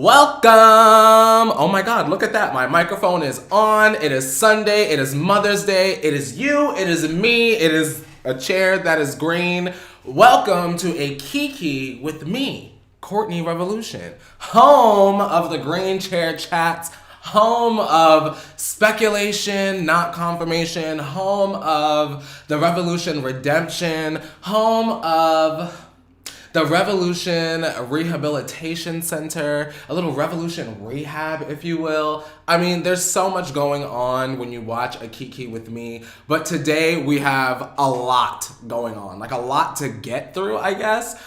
Welcome! Oh my God, look at that. My microphone is on. It is Sunday. It is Mother's Day. It is you. It is me. It is a chair that is green. Welcome to a Kiki with me, CourtneyRevolution, home of the green chair chats, home of speculation, not confirmation, home of the Revolution Redemption, home of the Revolution Rehabilitation Center, a little Revolution Rehab, if you will. I mean, there's so much going on when you watch a Kiki with me, but today we have a lot going on, like a lot to get through, I guess.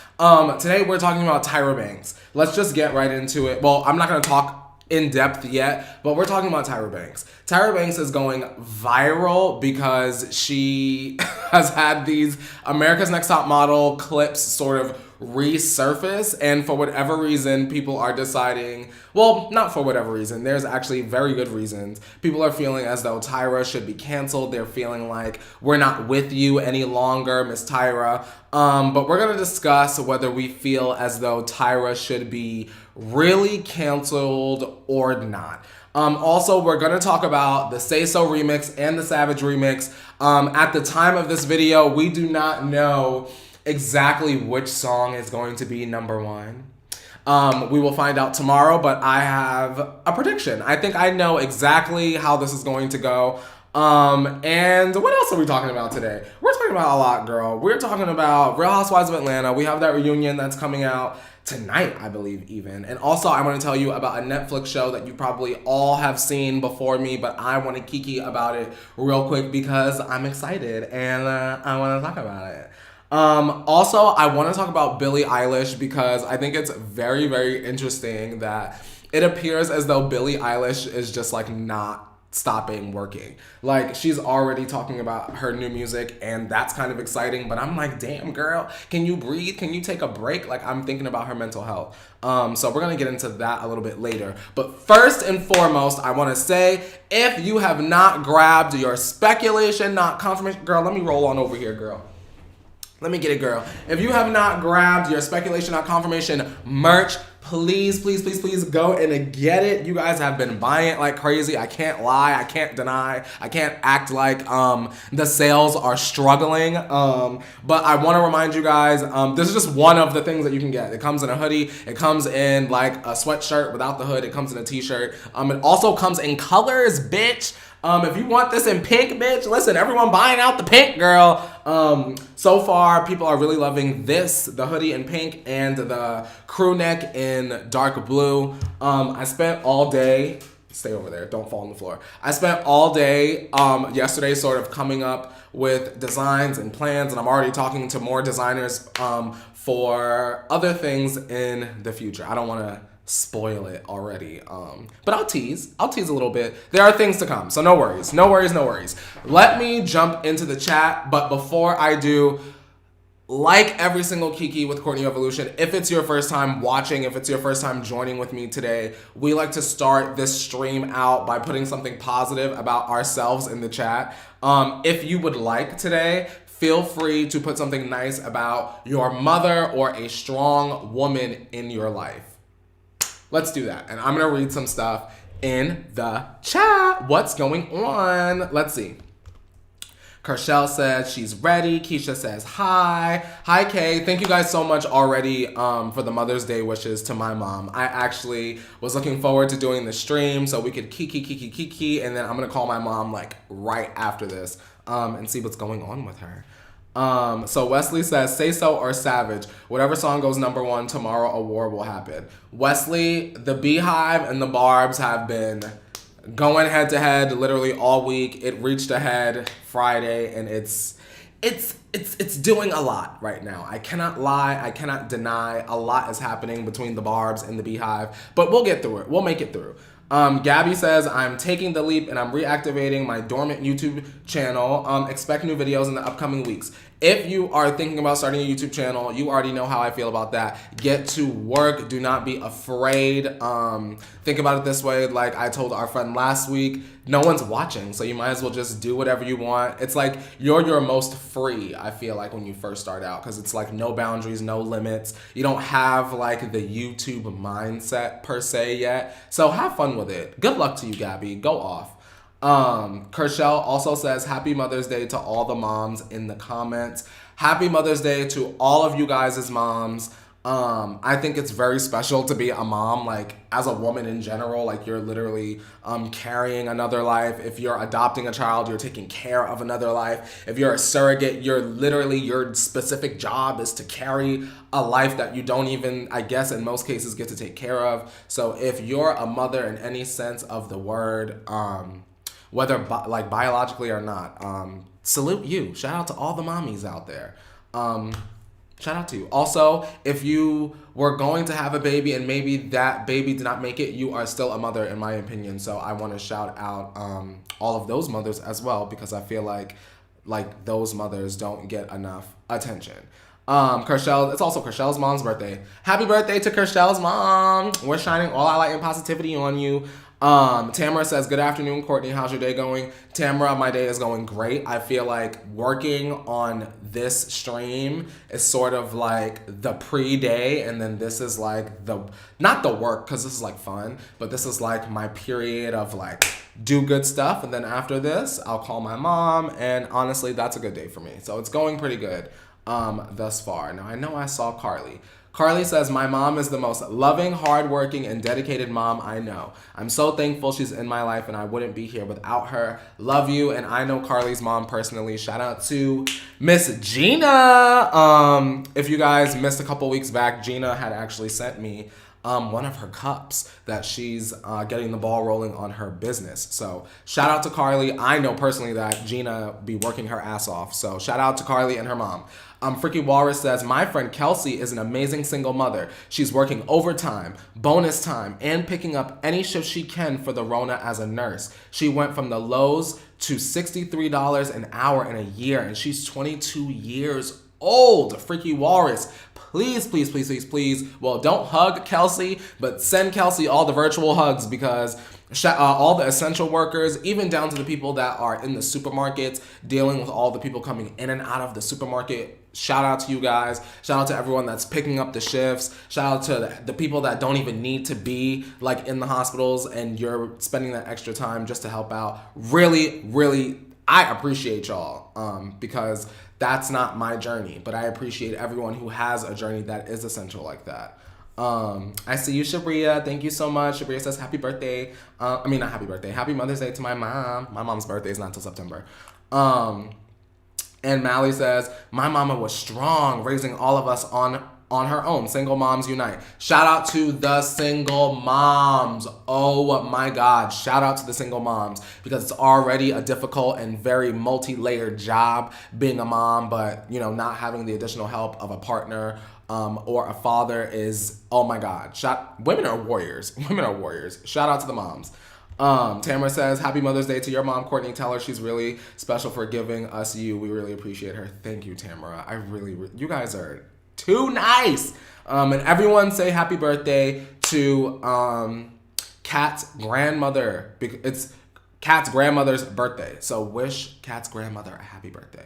Today we're talking about Tyra Banks. Let's just get right into it. Well, I'm not gonna talk in depth yet, but we're talking about Tyra Banks. Tyra Banks is going viral because she has had these America's Next Top Model clips sort of resurface, and for whatever reason, people are deciding, well, not for whatever reason, there's actually very good reasons. People are feeling as though Tyra should be canceled. They're feeling like we're not with you any longer, Miss Tyra. But we're gonna discuss whether we feel as though Tyra should be really canceled or not. Also, we're gonna talk about the Say So remix and the Savage remix. At the time of this video, we do not know exactly which song is going to be number one. We will find out tomorrow, but I have a prediction. I think I know exactly how this is going to go. And what else are we talking about today? We're talking about a lot, girl. We're talking about Real Housewives of Atlanta. We have that reunion that's coming out tonight, I believe, even. And also, I want to tell you about a Netflix show that you probably all have seen before me, but I want to kiki about it real quick because I'm excited and I want to talk about it. Also, I want to talk about Billie Eilish because I think it's very, very interesting that it appears as though Billie Eilish is just like not stopping working. Like, she's already talking about her new music, and that's kind of exciting, but I'm like, damn, girl, can you breathe? Can you take a break? Like, I'm thinking about her mental health. So we're gonna get into that a little bit later. But first and foremost, I wanna say, if you have not grabbed your speculation, not confirmation, girl, let me roll on over here, girl. Let me get it, girl. If you have not grabbed your speculation, not confirmation merch, please, please, please, please go and get it. You guys have been buying it like crazy. I can't lie. I can't deny. I can't act like the sales are struggling. But I want to remind you guys, this is just one of the things that you can get. It comes in a hoodie. It comes in like a sweatshirt without the hood. It comes in a t-shirt. It also comes in colors, bitch. If you want this in pink, bitch, listen, everyone buying out the pink, girl. So far, people are really loving this, the hoodie in pink and the crew neck in dark blue. I spent all day, stay over there, don't fall on the floor. I spent all day yesterday sort of coming up with designs and plans, and I'm already talking to more designers for other things in the future. I don't want to spoil it already, but I'll tease a little bit. There are things to come, so no worries, no worries, no worries. Let me jump into the chat, but before I do, like every single Kiki with CourtneyRevolution, if it's your first time watching, if it's your first time joining with me today, we like to start this stream out by putting something positive about ourselves in the chat. If you would like today, feel free to put something nice about your mother or a strong woman in your life. Let's do that. And I'm gonna read some stuff in the chat. What's going on? Let's see. Kershell says she's ready. Keisha says hi. Hi, Kay. Thank you guys so much already for the Mother's Day wishes to my mom. I actually was looking forward to doing the stream so we could kiki, and then I'm gonna call my mom like right after this and see what's going on with her. So Wesley says, Say So or Savage. Whatever song goes number one tomorrow, a war will happen. Wesley, the Beehive and the Barbs have been going head to head literally all week. It reached ahead Friday, and it's doing a lot right now. I cannot lie. I cannot deny. A lot is happening between the Barbs and the Beehive, but we'll get through it. We'll make it through. Gabby says, I'm taking the leap and I'm reactivating my dormant YouTube channel. Expect new videos in the upcoming weeks. If you are thinking about starting a YouTube channel, you already know how I feel about that. Get to work. Do not be afraid. Think about it this way. Like I told our friend last week, no one's watching, so you might as well just do whatever you want. It's like you're your most free, I feel like, when you first start out, because it's like no boundaries, no limits. You don't have like the YouTube mindset per se yet. So have fun with it. Good luck to you, Gabby. Go off. Kershell also says, Happy Mother's Day to all the moms in the comments. Happy Mother's Day to all of you guys as moms. I think it's very special to be a mom, like as a woman in general, like you're literally carrying another life. If you're adopting a child, you're taking care of another life. If you're a surrogate, you're literally, your specific job is to carry a life that you don't even, I guess in most cases, get to take care of. So if you're a mother in any sense of the word, whether like biologically or not, salute you. Shout out to all the mommies out there. Shout out to you. Also, if you were going to have a baby and maybe that baby did not make it, you are still a mother in my opinion. So I want to shout out all of those mothers as well, because I feel like those mothers don't get enough attention. Kershell, it's also Kershell's mom's birthday. Happy birthday to Kershell's mom. We're shining all our light and positivity on you. Tamara says, good afternoon, Courtney. How's your day going? Tamara, my day is going great. I feel like working on this stream is sort of like the pre-day, and then this is like not the work, because this is like fun, but this is like my period of like do good stuff. And then after this, I'll call my mom, and honestly, that's a good day for me. So it's going pretty good thus far. Now, I know I saw Carly. Carly says, my mom is the most loving, hardworking, and dedicated mom I know. I'm so thankful she's in my life, and I wouldn't be here without her. Love you. And I know Carly's mom personally. Shout out to Miss Gina. If you guys missed a couple weeks back, Gina had actually sent me one of her cups that she's getting the ball rolling on her business. So shout out to Carly. I know personally that Gina be working her ass off. So shout out to Carly and her mom. Freaky Walrus says, my friend Kelsey is an amazing single mother. She's working overtime, bonus time, and picking up any shift she can for the Rona as a nurse. She went from the lows to $63 an hour in a year, and she's 22 years old. Freaky Walrus, please, please, please, please, please. Well, don't hug Kelsey, but send Kelsey all the virtual hugs, because all the essential workers, even down to the people that are in the supermarkets, dealing with all the people coming in and out of the supermarket. Shout out to you guys. Shout out to everyone that's picking up the shifts. Shout out to the people that don't even need to be like in the hospitals, and you're spending that extra time just to help out. Really, really, I appreciate y'all because that's not my journey, but I appreciate everyone who has a journey that is essential like that. I see you, Shabria. Thank you so much. Shabria says, happy birthday. Not happy birthday. Happy Mother's Day to my mom. My mom's birthday is not until September. And Mally says, my mama was strong, raising all of us on her own. Single moms unite. Shout out to the single moms. Oh my God. Shout out to the single moms, because it's already a difficult and very multi-layered job being a mom, but not having the additional help of a partner or a father is, oh my God. Women are warriors. Women are warriors. Shout out to the moms. Tamara says, happy Mother's Day to your mom, Courtney. Tell her she's really special for giving us you. We really appreciate her. Thank you, Tamara. You guys are too nice. And everyone say happy birthday to Kat's grandmother. It's Kat's grandmother's birthday. So wish Kat's grandmother a happy birthday.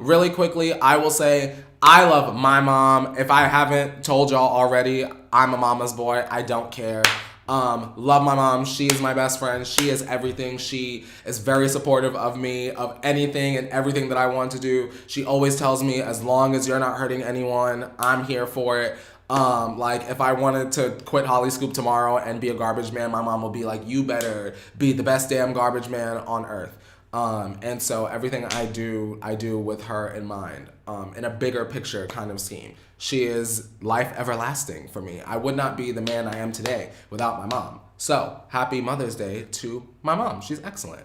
Really quickly, I will say I love my mom. If I haven't told y'all already, I'm a mama's boy. I don't care. Love my mom. She is my best friend. She is everything. She is very supportive of me, of anything and everything that I want to do. She always tells me, as long as you're not hurting anyone, I'm here for it. Like if I wanted to quit Holly Scoop tomorrow and be a garbage man, my mom will be like, you better be the best damn garbage man on earth. And so everything I do with her in mind, in a bigger picture kind of scheme. She is life everlasting for me. I would not be the man I am today without my mom. So happy Mother's Day to my mom. She's excellent.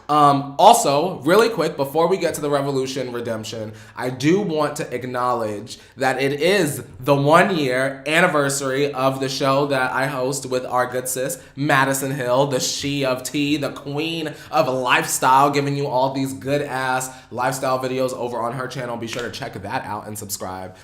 Also, really quick, before we get to the Revolution redemption, I do want to acknowledge that it is the 1-year anniversary of the show that I host with our good sis, Madison Hill, the she of tea, the queen of lifestyle, giving you all these good ass lifestyle videos over on her channel. Be sure to check that out and subscribe.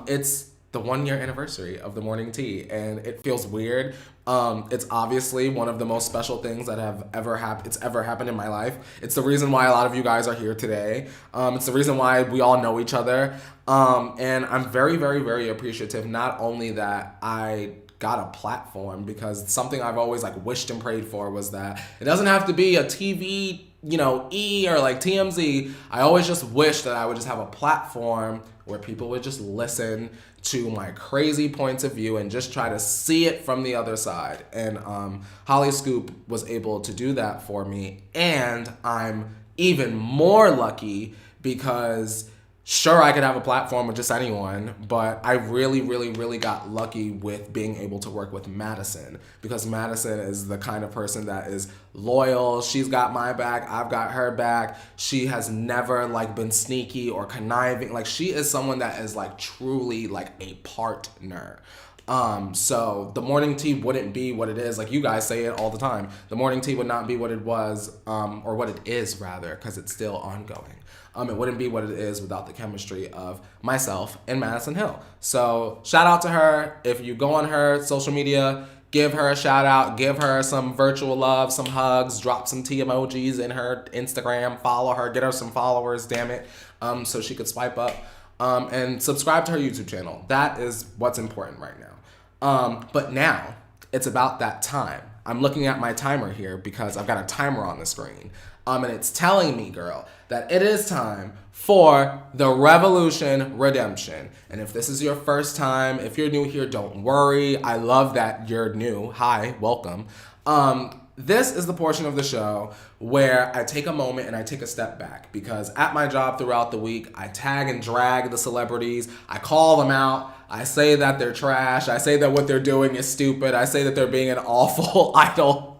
It's the 1-year anniversary of the morning tea, and it feels weird. It's obviously one of the most special things that have ever happened in my life. It's the reason why a lot of you guys are here today. It's the reason why we all know each other. And I'm very, very, very appreciative, not only that I got a platform, because something I've always like wished and prayed for was that it doesn't have to be a TV, E or like TMZ. I always just wish that I would just have a platform where people would just listen to my crazy points of view and just try to see it from the other side. And Holly Scoop was able to do that for me. And I'm even more lucky because sure, I could have a platform with just anyone, but I really, really, really got lucky with being able to work with Madison, because Madison is the kind of person that is loyal. She's got my back. I've got her back. She has never like been sneaky or conniving. Like, she is someone that is like truly like a partner. So the morning tea wouldn't be what it is. Like, you guys say it all the time. The morning tea would not be what it was, or what it is rather, because it's still ongoing. It wouldn't be what it is without the chemistry of myself and Madison Hill. So shout out to her. If you go on her social media, give her a shout out, give her some virtual love, some hugs, drop some tea emojis in her Instagram, follow her, get her some followers, damn it, so she could swipe up, and subscribe to her YouTube channel. That is what's important right now. But now it's about that time. I'm looking at my timer here because I've got a timer on the screen. And it's telling me, girl, that it is time for the Revolution redemption. And if this is your first time, if you're new here, don't worry. I love that you're new. Hi, welcome. This is the portion of the show where I take a moment and I take a step back, because at my job throughout the week, I tag and drag the celebrities. I call them out. I say that they're trash. I say that what they're doing is stupid. I say that they're being an awful idol.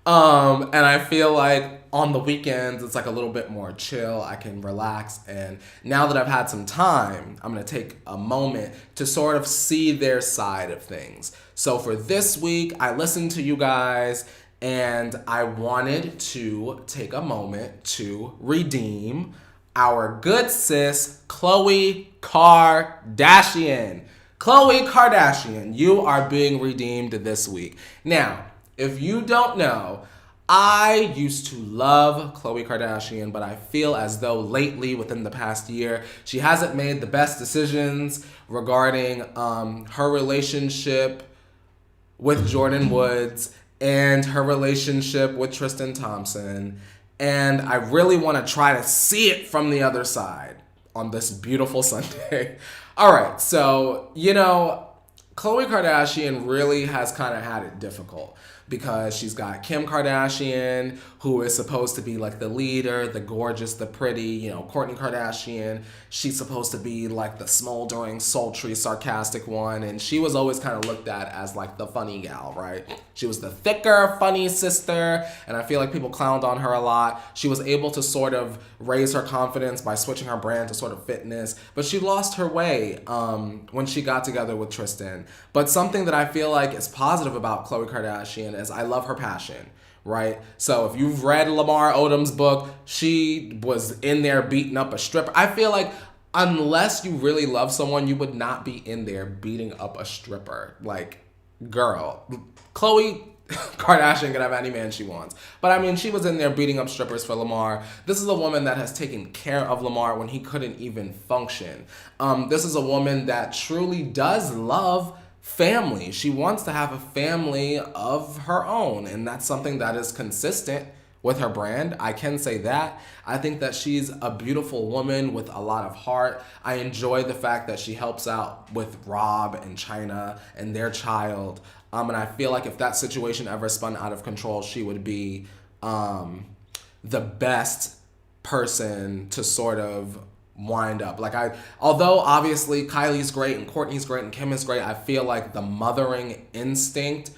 And I feel like on the weekends, it's like a little bit more chill. I can relax. And now that I've had some time, I'm going to take a moment to sort of see their side of things. So for this week, I listened to you guys and I wanted to take a moment to redeem our good sis, Khloe Kardashian. Khloe Kardashian, you are being redeemed this week. Now, if you don't know, I used to love Khloe Kardashian, but I feel as though lately, within the past year, she hasn't made the best decisions regarding her relationship with Jordan Woods and her relationship with Tristan Thompson. And I really want to try to see it from the other side on this beautiful Sunday. All right, so, Khloe Kardashian really has kind of had it difficult, because she's got Kim Kardashian, who is supposed to be like the leader, the gorgeous, the pretty, Kourtney Kardashian. She's supposed to be like the smoldering, sultry, sarcastic one. And she was always kind of looked at as like the funny gal, right? She was the thicker, funny sister. And I feel like people clowned on her a lot. She was able to sort of raise her confidence by switching her brand to sort of fitness. But she lost her way when she got together with Tristan. But something that I feel like is positive about Khloe Kardashian is I love her passion, right? So if you've read Lamar Odom's book, she was in there beating up a stripper. I feel like unless you really love someone, you would not be in there beating up a stripper. Like, girl, Khloe Kardashian can have any man she wants. But I mean, she was in there beating up strippers for Lamar. This is a woman that has taken care of Lamar when he couldn't even function. This is a woman that truly does love family. She wants to have a family of her own, and that's something that is consistent with her brand. I can say that. I think that she's a beautiful woman with a lot of heart. I enjoy the fact that she helps out with Rob and China and their child. And I feel like if that situation ever spun out of control, she would be the best person to sort of wind up. Although obviously Kylie's great and Kourtney's great and Kim is great, I feel like the mothering instinct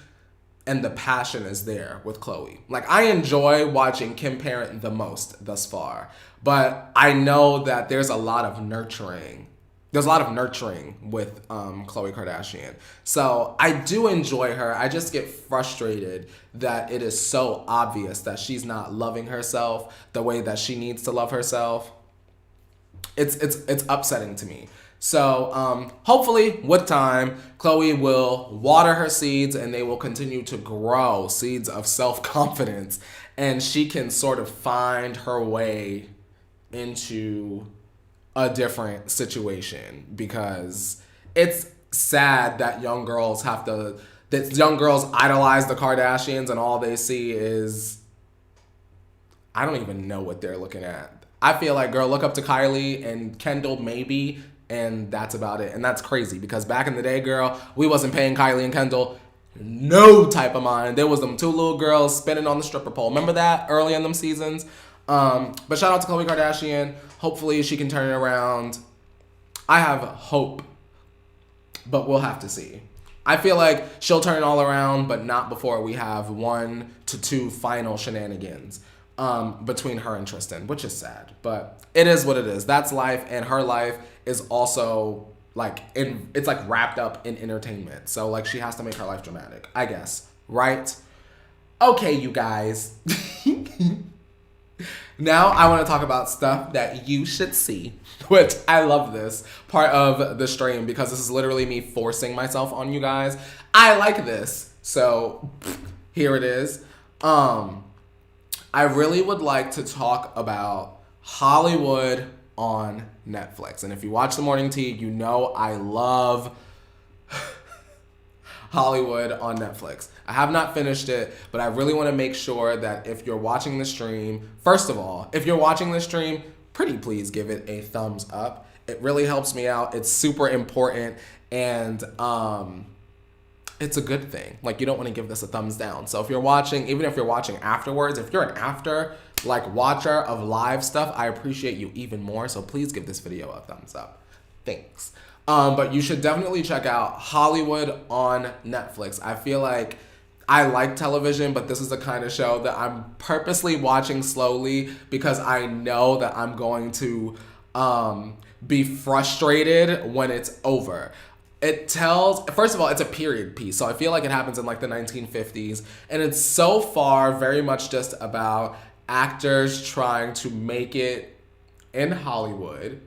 and the passion is there with Khloe. Like, I enjoy watching Kim parent the most thus far, but I know that there's a lot of nurturing. There's a lot of nurturing with Khloe Kardashian. So I do enjoy her. I just get frustrated that it is so obvious that she's not loving herself the way that she needs to love herself. It's upsetting to me. So hopefully with time, Khloe will water her seeds and they will continue to grow seeds of self-confidence, and she can sort of find her way into a different situation, because it's sad that young girls idolize the Kardashians and all they see is, I don't even know what they're looking at. I feel like, girl, look up to Kylie and Kendall maybe, and that's about it. And that's crazy, because back in the day, girl, we wasn't paying Kylie and Kendall no type of mind. There was them two little girls spinning on the stripper pole. Remember that early in them seasons? But shout out to Khloe Kardashian. Hopefully she can turn it around. I have hope, but we'll have to see. I feel like she'll turn it all around, but not before we have 1 to 2 final shenanigans between her and Tristan, which is sad, but it is what it is. That's life, and her life is also like it's like wrapped up in entertainment. So like she has to make her life dramatic, I guess, right? Okay, you guys. Now I want to talk about stuff that you should see, which I love this part of the stream because this is literally me forcing myself on you guys. I like this, so here it is. I really would like to talk about Hollywood on Netflix. And if you watch The Morning Tea, you know I love Hollywood on Netflix. I have not finished it, but I really want to make sure that if you're watching the stream, first of all, if you're watching the stream, pretty please give it a thumbs up. It really helps me out. It's super important, and it's a good thing. Like, you don't want to give this a thumbs down. So if you're watching, even if you're watching afterwards, if you're an after like watcher of live stuff, I appreciate you even more. So please give this video a thumbs up. Thanks. But you should definitely check out Hollywood on Netflix. I feel like I like television, but this is the kind of show that I'm purposely watching slowly because I know that I'm going to be frustrated when it's over. It tells, first of all, it's a period piece. So I feel like it happens in like the 1950s. And it's so far very much just about actors trying to make it in Hollywood.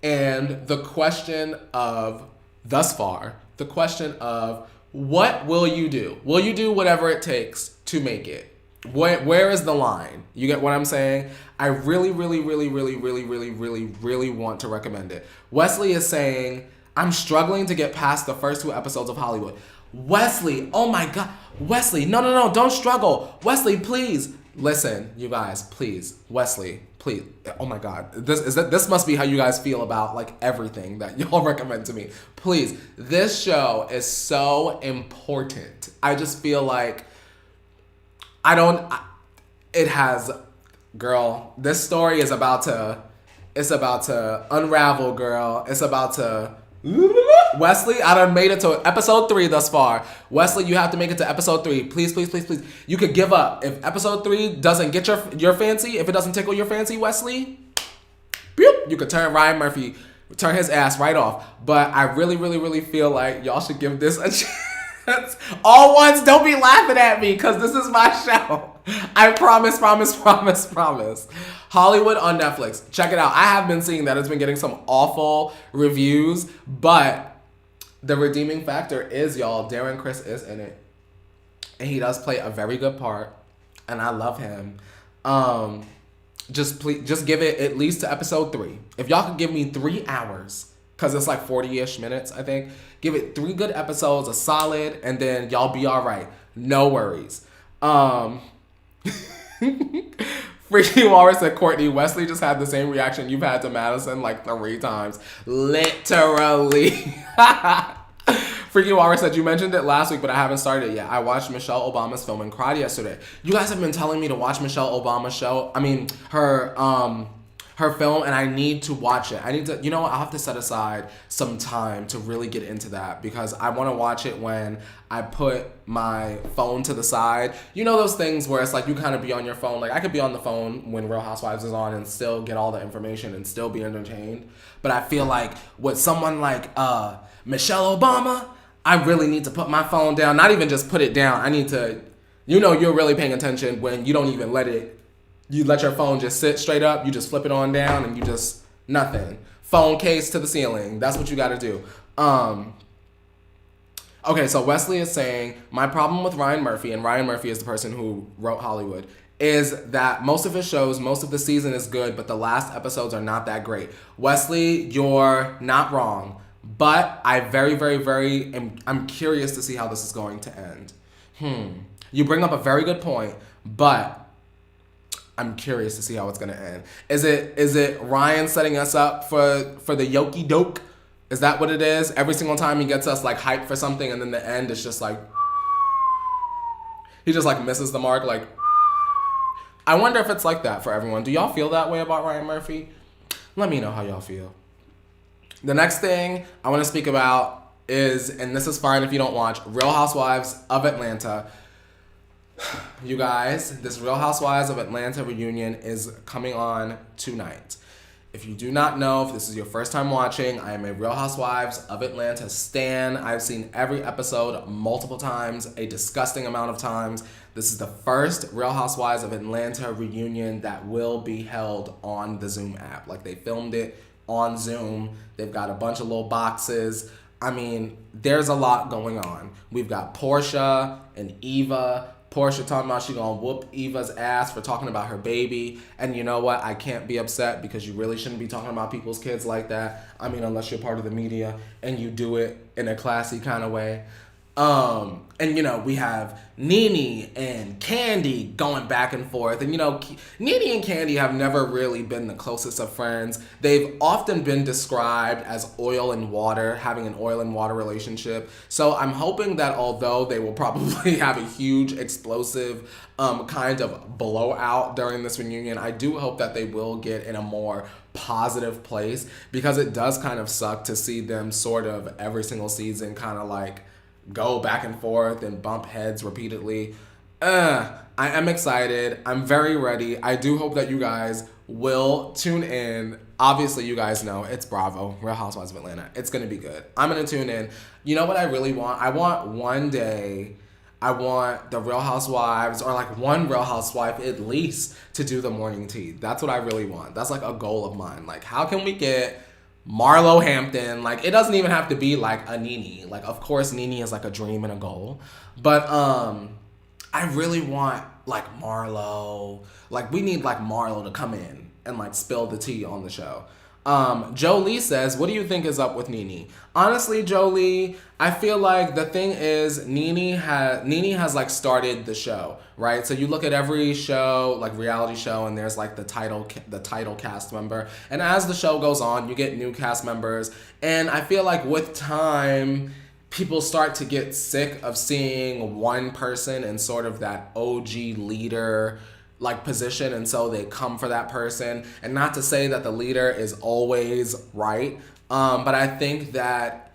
And the question of, thus far, the question of, what will you do? Will you do whatever it takes to make it? Where is the line? You get what I'm saying? I really, really, really, really, really, really, really, really want to recommend it. Wesley is saying, I'm struggling to get past the first 2 episodes of Hollywood. Wesley, oh my God. Wesley, no, don't struggle. Wesley, please. Listen, you guys, please. Wesley, please. Oh my God. This must be how you guys feel about like everything that y'all recommend to me. Please. This show is so important. I just feel like girl, this story is about to unravel, girl. It's about to, Wesley, I done made it to episode 3 thus far. Wesley, you have to make it to episode 3. Please, please, please, please. You could give up. If episode 3 doesn't get your fancy, if it doesn't tickle your fancy, Wesley, you could turn Ryan Murphy, turn his ass right off. But I really, really, really feel like y'all should give this a chance. All ones, don't be laughing at me because this is my show. I promise, promise, promise, promise. Hollywood on Netflix. Check it out. I have been seeing that it's been getting some awful reviews, but the redeeming factor is, y'all, Darren Criss is in it. And he does play a very good part. And I love him. Just give it at least to episode 3. If y'all could give me 3 hours, because it's like 40-ish minutes, I think. Give it 3 good episodes, a solid, and then y'all be all right. No worries. Freaky Walrus said, Courtney, Wesley just had the same reaction you've had to Madison like 3 times. Literally. Freaky Walrus said, you mentioned it last week, but I haven't started it yet. I watched Michelle Obama's film and cried yesterday. You guys have been telling me to watch Michelle Obama's show. I mean, her her film, and I need to watch it. I need to, you know what, I'll have to set aside some time to really get into that because I want to watch it when I put my phone to the side. You know those things where it's like you kind of be on your phone. Like I could be on the phone when Real Housewives is on and still get all the information and still be entertained. But I feel like with someone like Michelle Obama, I really need to put my phone down. Not even just put it down. I need to, you know, you're really paying attention when you don't even you let your phone just sit straight up. You just flip it on down and you just, nothing. Phone case to the ceiling. That's what you got to do. Okay, so Wesley is saying, my problem with Ryan Murphy, and Ryan Murphy is the person who wrote Hollywood, is that most of his shows, most of the season is good, but the last episodes are not that great. Wesley, you're not wrong, but I I'm curious to see how this is going to end. You bring up a very good point, but I'm curious to see how it's gonna end. Is it Ryan setting us up for the yoki doke? Is that what it is? Every single time he gets us like hyped for something, and then the end is just like he just like misses the mark. Like I wonder if it's like that for everyone. Do y'all feel that way about Ryan Murphy? Let me know how y'all feel. The next thing I want to speak about is, and this is fine if you don't watch, Real Housewives of Atlanta. You guys, this Real Housewives of Atlanta reunion is coming on tonight. If you do not know, if this is your first time watching, I am a Real Housewives of Atlanta stan. I've seen every episode multiple times, a disgusting amount of times. This is the first Real Housewives of Atlanta reunion that will be held on the Zoom app. Like they filmed it on Zoom. They've got a bunch of little boxes. I mean, there's a lot going on. We've got Portia and Eva. Portia talking about she gonna whoop Eva's ass for talking about her baby. And you know what? I can't be upset because you really shouldn't be talking about people's kids like that. I mean, unless you're part of the media and you do it in a classy kind of way. And you know, we have Nene and Candy going back and forth. And you know, Nene and Candy have never really been the closest of friends. They've often been described as oil and water, having an oil and water relationship. So I'm hoping that although they will probably have a huge explosive kind of blowout during this reunion, I do hope that they will get in a more positive place, because it does kind of suck to see them sort of every single season kind of like go back and forth and bump heads repeatedly. I am excited. I'm very ready. I do hope that you guys will tune in. Obviously, you guys know it's Bravo, Real Housewives of Atlanta. It's going to be good. I'm going to tune in. You know what I really want? I want one day, I want the Real Housewives, or like one Real Housewife at least, to do the morning tea. That's what I really want. That's like a goal of mine. Like, how can we get Marlo Hampton? Like, it doesn't even have to be like a Nene. Like, of course, Nene is like a dream and a goal. But I really want like Marlo. Like, we need like Marlo to come in and like spill the tea on the show. Jolie says, what do you think is up with Nene? Honestly, Jolie, I feel like the thing is Nene has like started the show, right? So you look at every show, like reality show, and there's like the title cast member. And as the show goes on, you get new cast members. And I feel like with time, people start to get sick of seeing one person in sort of that OG leader like position, and so they come for that person. And not to say that the leader is always right, but I think that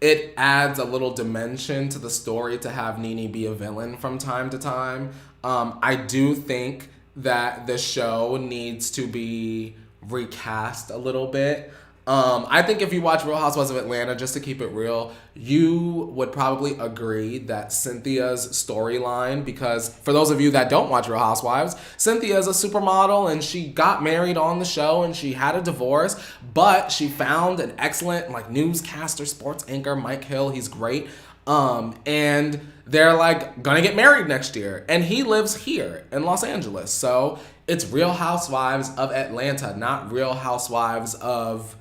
it adds a little dimension to the story to have Nene be a villain from time to time. I do think that the show needs to be recast a little bit. I think if you watch Real Housewives of Atlanta, just to keep it real, you would probably agree that Cynthia's storyline, because for those of you that don't watch Real Housewives, Cynthia is a supermodel and she got married on the show and she had a divorce, but she found an excellent like newscaster, sports anchor, Mike Hill. He's great. And they're like gonna get married next year, and he lives here in Los Angeles. So it's Real Housewives of Atlanta, not Real Housewives of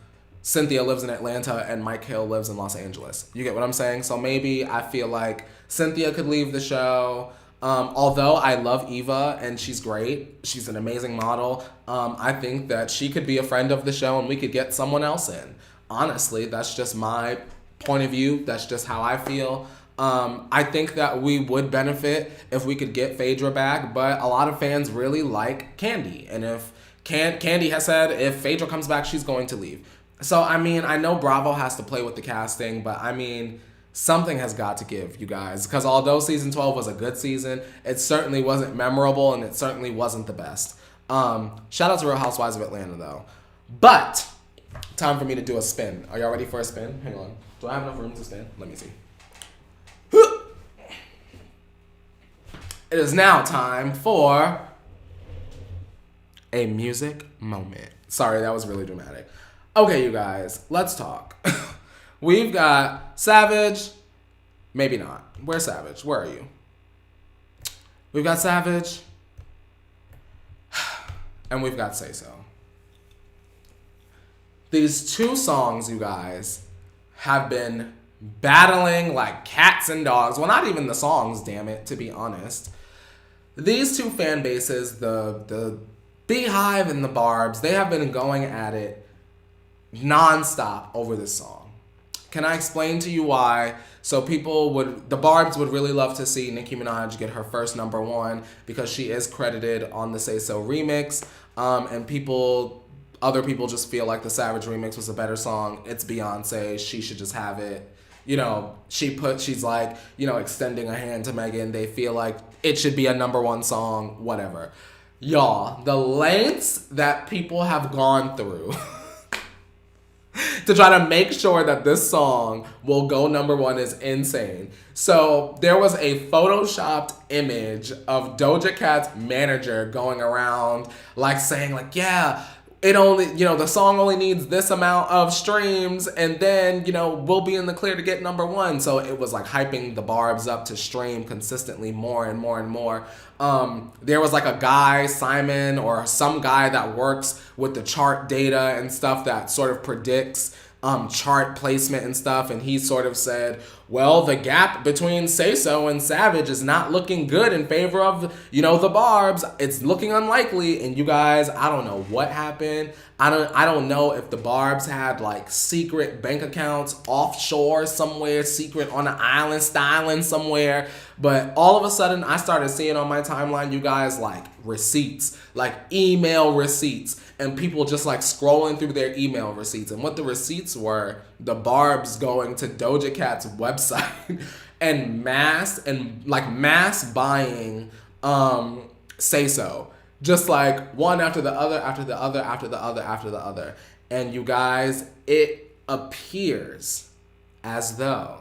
Cynthia lives in Atlanta and Mike Hill lives in Los Angeles. You get what I'm saying? So maybe I feel like Cynthia could leave the show. Although I love Eva and she's great, she's an amazing model, I think that she could be a friend of the show and we could get someone else in. Honestly, that's just my point of view. That's just how I feel. I think that we would benefit if we could get Phaedra back, but a lot of fans really like Candy. And if Candy has said if Phaedra comes back, she's going to leave. So, I mean, I know Bravo has to play with the casting, but I mean, something has got to give, you guys. Because although season 12 was a good season, it certainly wasn't memorable and it certainly wasn't the best. Shout out to Real Housewives of Atlanta, though. But, time for me to do a spin. Are y'all ready for a spin? Hang on. Do I have enough room to spin? Let me see. It is now time for a music moment. Sorry, that was really dramatic. Okay, you guys, let's talk. We've got Savage. Maybe not. Where's Savage? Where are you? We've got Savage. And we've got Say So. These two songs, you guys, have been battling like cats and dogs. Well, not even the songs, damn it, to be honest. These two fan bases, the Beehive and the Barbs, they have been going at it nonstop over this song. Can I explain to you why? So the Barbs would really love to see Nicki Minaj get her first #1 because she is credited on the Say So remix. And other people just feel like the Savage remix was a better song. It's Beyonce. She should just have it. You know, she's like, you know, extending a hand to Megan. They feel like it should be a #1 song, whatever. Y'all, the lengths that people have gone through to try to make sure that this song will go #1 is insane. So there was a photoshopped image of Doja Cat's manager going around like saying like, yeah, it only, you know, the song only needs this amount of streams and then, you know, we'll be in the clear to get #1. So it was like hyping the Barbs up to stream consistently more and more and more. There was like a guy, Simon, or some guy that works with the chart data and stuff that sort of predicts chart placement and stuff. And he sort of said, well, the gap between Say So and Savage is not looking good in favor of, you know, the Barbs. It's looking unlikely. And you guys, I don't know what happened. I don't know if the Barbs had like secret bank accounts offshore somewhere, secret on an island, styling somewhere. But all of a sudden I started seeing on my timeline, you guys, like receipts, like email receipts, and people just like scrolling through their email receipts. And what the receipts were, the Barbs going to Doja Cat's website and mass buying Say So. Just like one after the other, after the other, after the other, after the other. And you guys, it appears as though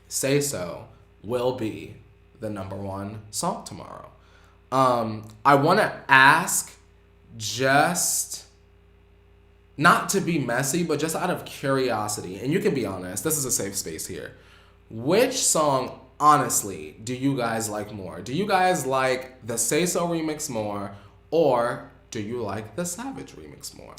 Say So will be the #1 song tomorrow. I want to ask, just not to be messy, but just out of curiosity, and you can be honest, this is a safe space here. Which song, honestly, do you guys like more? Do you guys like the Say So remix more, or do you like the Savage remix more?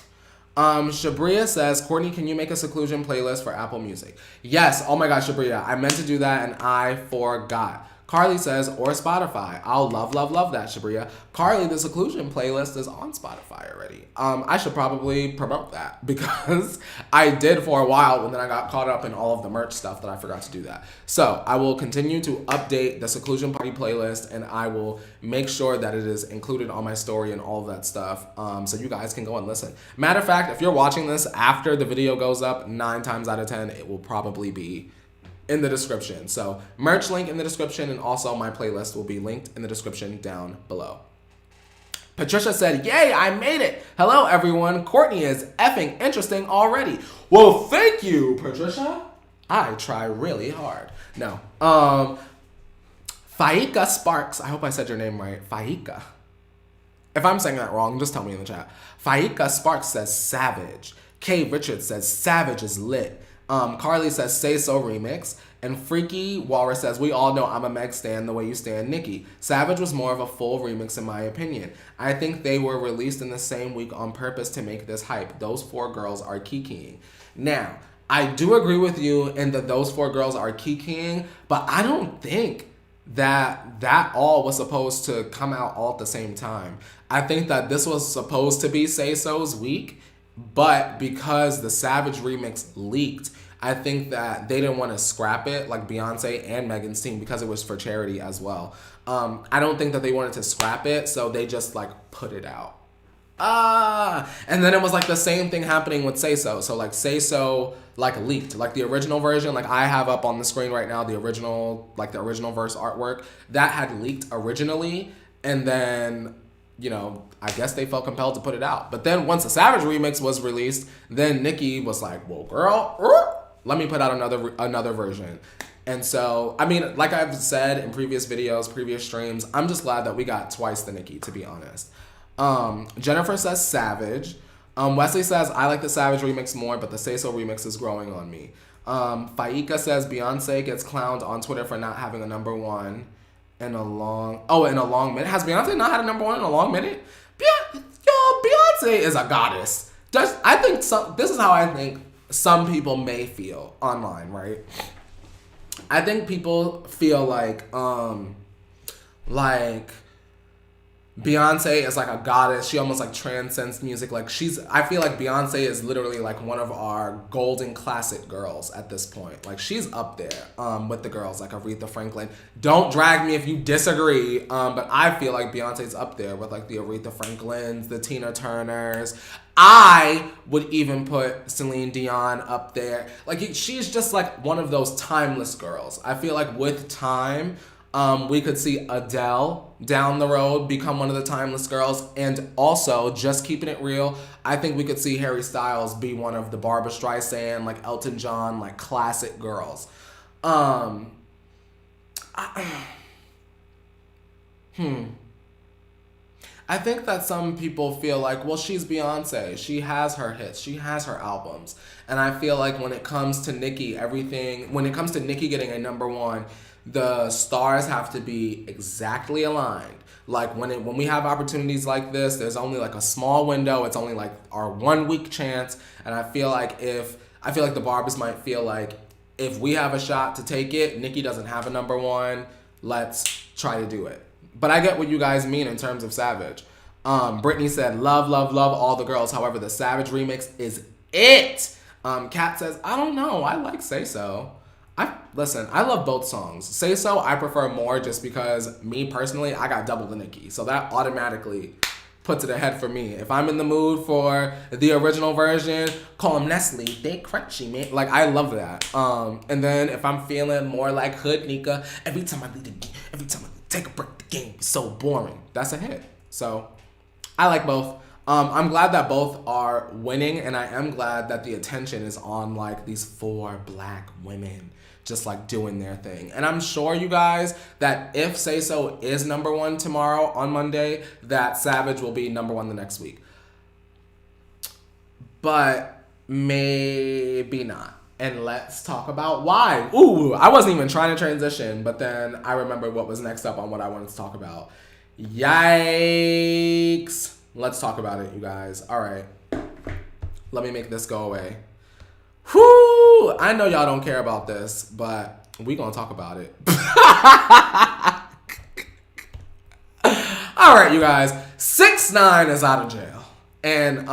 Shabria says, Courtney, can you make a seclusion playlist for Apple Music? Yes, oh my gosh, Shabria, I meant to do that and I forgot. Carly says, or Spotify. I'll love that, Shabria. Carly, the seclusion playlist is on Spotify already. I should probably promote that because I did for a while, and then I got caught up in all of the merch stuff that I forgot to do that. So I will continue to update the seclusion party playlist, and I will make sure that it is included on my story and all of that stuff, so you guys can go and listen. Matter of fact, if you're watching this after the video goes up, 9 times out of 10, it will probably be in the description. So merch link in the description, and also my playlist will be linked in the description down below. Patricia said, yay, I made it. Hello, everyone. Courtney is effing interesting already. Well, thank you, Patricia. I try really hard. No. Faika Sparks. I hope I said your name right. Faika. If I'm saying that wrong, just tell me in the chat. Faika Sparks says Savage. Kay Richards says Savage is lit. Carly says Say So remix. And Freaky Walrus says, we all know I'm a Meg stan the way you stan Nicki. Savage was more of a full remix in my opinion. I think they were released in the same week on purpose to make this hype. Those 4 girls are kikiing. Now, I do agree with you in that those 4 girls are kikiing, but I don't think that all was supposed to come out all at the same time. I think that this was supposed to be Say So's week, but because the Savage remix leaked, I think that they didn't want to scrap it, like Beyonce and Megan's team, because it was for charity as well. I don't think that they wanted to scrap it, so they just like put it out. And then it was like the same thing happening with Say So. So like Say So like leaked, like the original version, like I have up on the screen right now, the original verse artwork that had leaked originally, and then, you know, I guess they felt compelled to put it out. But then once the Savage remix was released, then Nicki was like, well, girl, let me put out another version. And so, I mean, like I've said in previous videos, previous streams, I'm just glad that we got twice the Nicki, to be honest. Jennifer says Savage. Wesley says, I like the Savage remix more, but the Say So remix is growing on me. Faika says Beyonce gets clowned on Twitter for not having a number one in a long minute. Has Beyonce not had a number one in a long minute? Beyonce is a goddess. I think this is how I think some people may feel online, right? I think people feel like Beyonce is like a goddess. She almost like transcends music. Like I feel like Beyonce is literally like one of our golden classic girls at this point. Like she's up there with the girls like Aretha Franklin. Don't drag me if you disagree. But I feel like Beyonce's up there with like the Aretha Franklins, the Tina Turners. I would even put Celine Dion up there. Like she's just like one of those timeless girls. I feel like with time, we could see Adele down the road become one of the timeless girls. And also, just keeping it real, I think we could see Harry Styles be one of the Barbra Streisand, like Elton John, like classic girls. I think that some people feel like, well, she's Beyonce. She has her hits. She has her albums. And I feel like when it comes to Nicki, when it comes to Nicki getting a number one, the stars have to be exactly aligned. Like when we have opportunities like this, there's only like a small window. It's only like our 1 week chance. And I feel like the Barbas might feel like if we have a shot to take it, Nicki doesn't have a number one, let's try to do it. But I get what you guys mean in terms of Savage. Brittany said, love all the girls. However, the Savage remix is it. Kat says, I don't know. I like Say So. Listen, I love both songs. Say So, I prefer more just because me personally, I got double the Nicki. So that automatically puts it ahead for me. If I'm in the mood for the original version, call them Nestle. They crunchy, man. Like, I love that. And then if I'm feeling more like Hood Nika, every time I take a break, the game is so boring. That's a hit. So I like both. I'm glad that both are winning, and I am glad that the attention is on like these 4 black women just like doing their thing. And I'm sure you guys that if Say So is number one tomorrow on Monday, that Savage will be number one the next week. But maybe not. And let's talk about why. Ooh, I wasn't even trying to transition, but then I remembered what was next up on what I wanted to talk about. Yikes. Let's talk about it, you guys. All right. Let me make this go away. Whoo! I know y'all don't care about this, but we gonna talk about it. All right, you guys. 6IX9INE is out of jail, and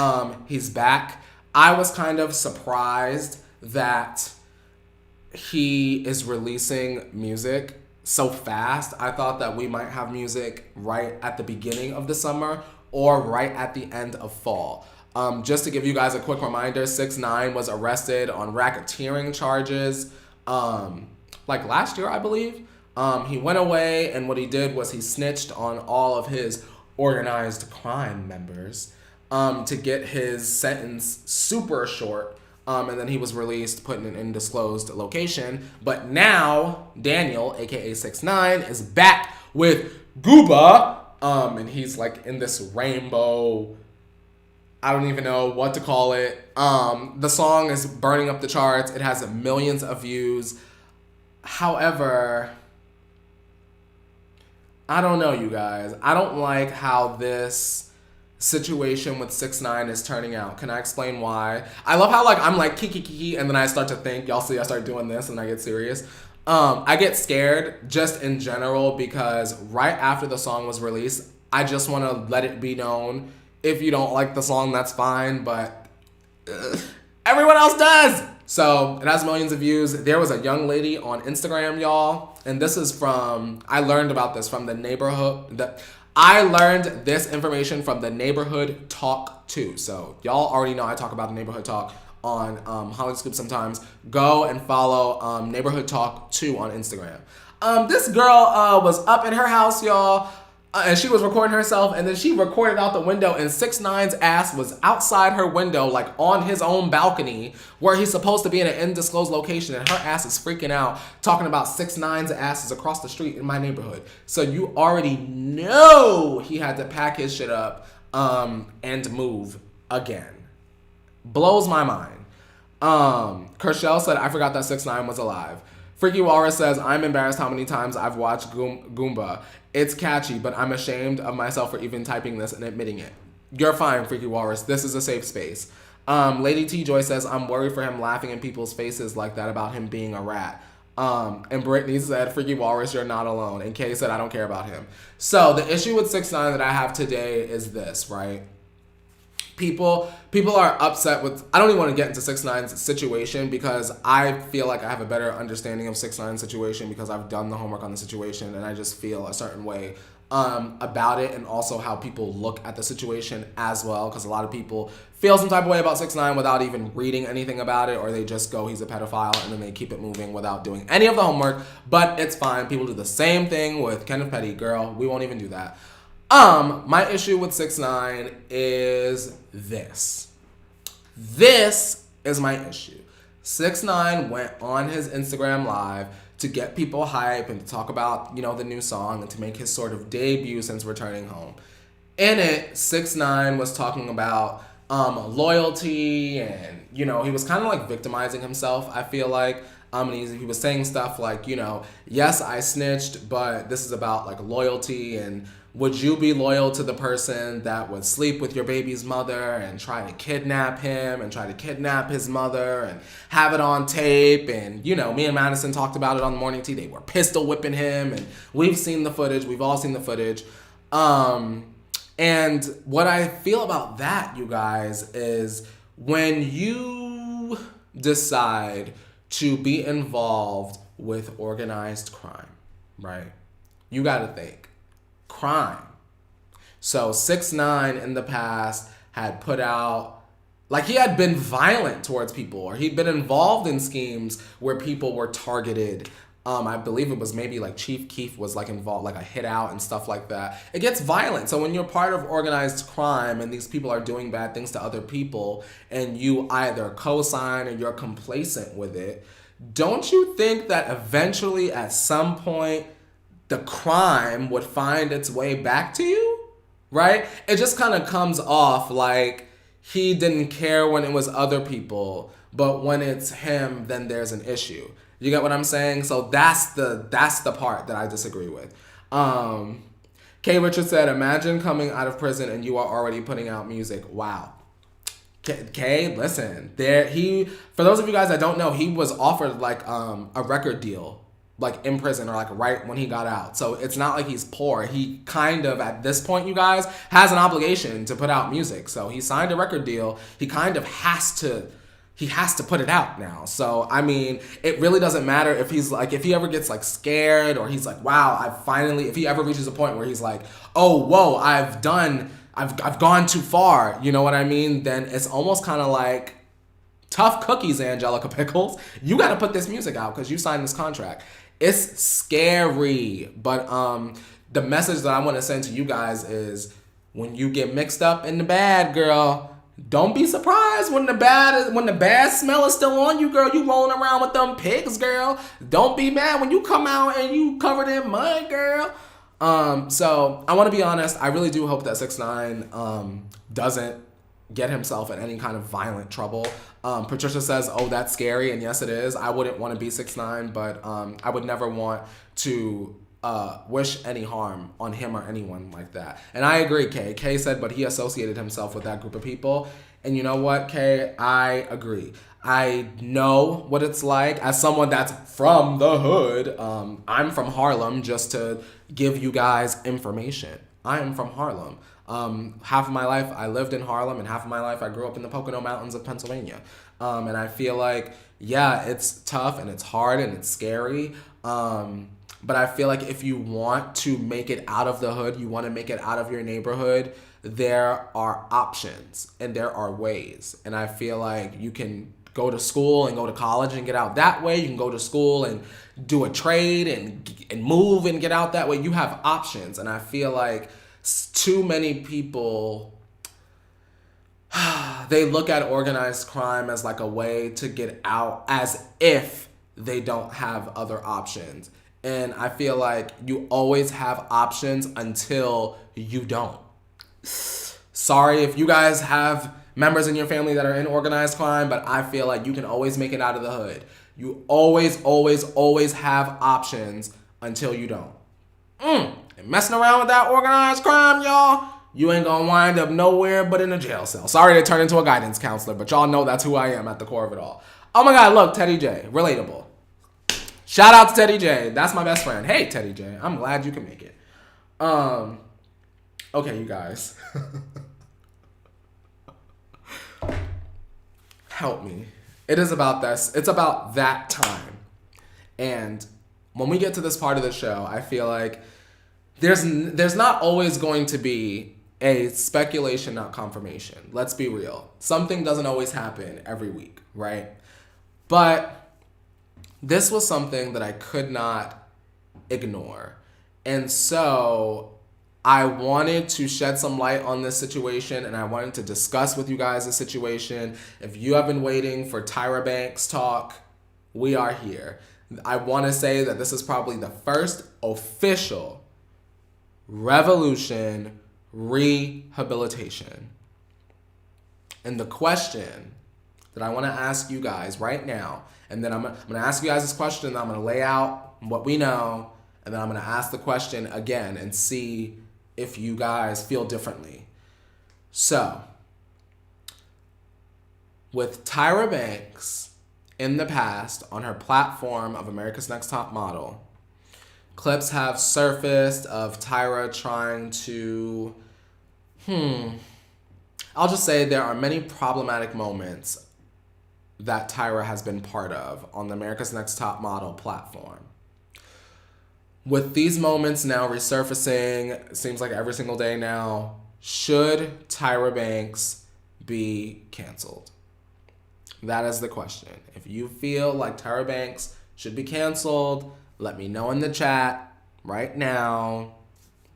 he's back. I was kind of surprised that he is releasing music so fast. I thought that we might have music right at the beginning of the summer or right at the end of fall. Just to give you guys a quick reminder, 6IX9INE was arrested on racketeering charges like last year, I believe. He went away, and what he did was he snitched on all of his organized crime members to get his sentence super short. And then he was released, put in an undisclosed location. But now, Daniel, aka 6IX9INE, is back with GOOBA. And he's like in this rainbow, I don't even know what to call it. The song is burning up the charts. It has millions of views. However, I don't know, you guys. I don't like how this situation with 6IX9INE is turning out. Can I explain why? I love how like I'm like kiki, and then I start to think. Y'all see I start doing this and I get serious. I get scared just in general because right after the song was released, I just want to let it be known. If you don't like the song, that's fine, but everyone else does. So it has millions of views. There was a young lady on Instagram, y'all, and this is I learned about this from the neighborhood. I learned this information from the Neighborhood Talk too. So y'all already know I talk about the Neighborhood Talk on Hollywood Scoop sometimes. Go and follow Neighborhood Talk 2 on Instagram. This girl was up in her house, y'all, and she was recording herself, and then she recorded out the window, and 6ix9ine's ass was outside her window, like on his own balcony, where he's supposed to be in an undisclosed location, and her ass is freaking out, talking about 6ix9ine's asses across the street in my neighborhood. So you already know he had to pack his shit up and move again. Blows my mind. Kershell said, I forgot that 6ix9ine was alive. Freaky Walrus says, I'm embarrassed how many times I've watched Goomba. It's catchy, but I'm ashamed of myself for even typing this and admitting it. You're fine, Freaky Walrus. This is a safe space. Lady T Joy says, I'm worried for him laughing in people's faces like that about him being a rat. And Brittany said, Freaky Walrus, you're not alone. And Kay said, I don't care about him. So the issue with 6ix9ine that I have today is this, right? People are upset with, I don't even want to get into 6ix9ine's situation because I feel like I have a better understanding of 6ix9ine's situation because I've done the homework on the situation, and I just feel a certain way about it, and also how people look at the situation as well, because a lot of people feel some type of way about 6ix9ine without even reading anything about it, or they just go, he's a pedophile, and then they keep it moving without doing any of the homework. But it's fine. People do the same thing with Kenneth Petty. Girl, we won't even do that. My issue with 6ix9ine is this. This is my issue. 6ix9ine went on his Instagram Live to get people hype and to talk about, the new song and to make his sort of debut since returning home. In it, 6ix9ine was talking about loyalty, and, he was kind of like victimizing himself, I feel like. And he was saying stuff like, yes, I snitched, but this is about like loyalty, and would you be loyal to the person that would sleep with your baby's mother and try to kidnap him and try to kidnap his mother and have it on tape? And, me and Madison talked about it on the morning tea. They were pistol whipping him, and we've seen the footage. We've all seen the footage. And what I feel about that, you guys, is when you decide to be involved with organized crime, right? You got to think. Crime. So 6ix9ine in the past had put out, like, he had been violent towards people, or he'd been involved in schemes where people were targeted. I believe it was maybe like Chief Keef was like involved, like a hit out and stuff like that. It gets violent. So when you're part of organized crime and these people are doing bad things to other people, and you either co-sign or you're complacent with it, don't you think that eventually at some point the crime would find its way back to you, right? It just kind of comes off like he didn't care when it was other people, but when it's him, then there's an issue. You get what I'm saying? So that's the part that I disagree with. Kay Richard said, imagine coming out of prison and you are already putting out music. Wow. Kay, listen, for those of you guys that don't know, he was offered like a record deal, like in prison, or like right when he got out. So it's not like he's poor. He kind of, at this point, you guys, has an obligation to put out music. So he signed a record deal. He kind of has to put it out now. So, I mean, it really doesn't matter if if he ever gets like scared, or he's like, wow, if he ever reaches a point where he's like, oh, whoa, I've gone too far. You know what I mean? Then it's almost kind of like, tough cookies, Angelica Pickles. You got to put this music out because you signed this contract. It's scary. But the message that I want to send to you guys is, when you get mixed up in the bad, girl, don't be surprised when the bad smell is still on you, girl. You rolling around with them pigs, girl. Don't be mad when you come out and you covered in mud, girl. So I want to be honest. I really do hope that 6ix9ine doesn't get himself in any kind of violent trouble. Patricia says, oh, that's scary. And yes, it is. I wouldn't want to be 6ix9ine, but I would never want to wish any harm on him or anyone like that. And I agree, Kay. Kay said, but he associated himself with that group of people. And you know what, Kay? I agree. I know what it's like as someone that's from the hood. I'm from Harlem, just to give you guys information. I am from Harlem. Half of my life I lived in Harlem, and half of my life I grew up in the Pocono Mountains of Pennsylvania. And I feel like, yeah, it's tough and it's hard and it's scary. But I feel like if you want to make it out of the hood, you want to make it out of your neighborhood, there are options and there are ways. And I feel like you can go to school and go to college and get out that way. You can go to school and do a trade and move and get out that way. You have options. And I feel like too many people, they look at organized crime as like a way to get out, as if they don't have other options. And I feel like you always have options until you don't. Sorry if you guys have members in your family that are in organized crime, but I feel like you can always make it out of the hood. You always, always, always have options until you don't. And messing around with that organized crime, y'all, you ain't gonna wind up nowhere but in a jail cell. Sorry to turn into a guidance counselor, but y'all know that's who I am at the core of it all. Oh my God, look, Teddy J, relatable. Shout out to Teddy J. That's my best friend. Hey, Teddy J. I'm glad you can make it. Okay, you guys. Help me. It is about this. It's about that time. And when we get to this part of the show, I feel like there's not always going to be a speculation, not confirmation. Let's be real. Something doesn't always happen every week, right? But this was something that I could not ignore. And so I wanted to shed some light on this situation, and I wanted to discuss with you guys the situation. If you have been waiting for Tyra Banks talk, we are here. I want to say that this is probably the first official Revolution rehabilitation. And the question that I want to ask you guys right now, and then I'm going to ask you guys this question, and I'm going to lay out what we know, and then I'm going to ask the question again and see if you guys feel differently. So, with Tyra Banks in the past on her platform of America's Next Top Model, clips have surfaced of Tyra trying to, I'll just say there are many problematic moments that Tyra has been part of on the America's Next Top Model platform. With these moments now resurfacing, it seems like every single day now, should Tyra Banks be canceled? That is the question. If you feel like Tyra Banks should be canceled, let me know in the chat right now.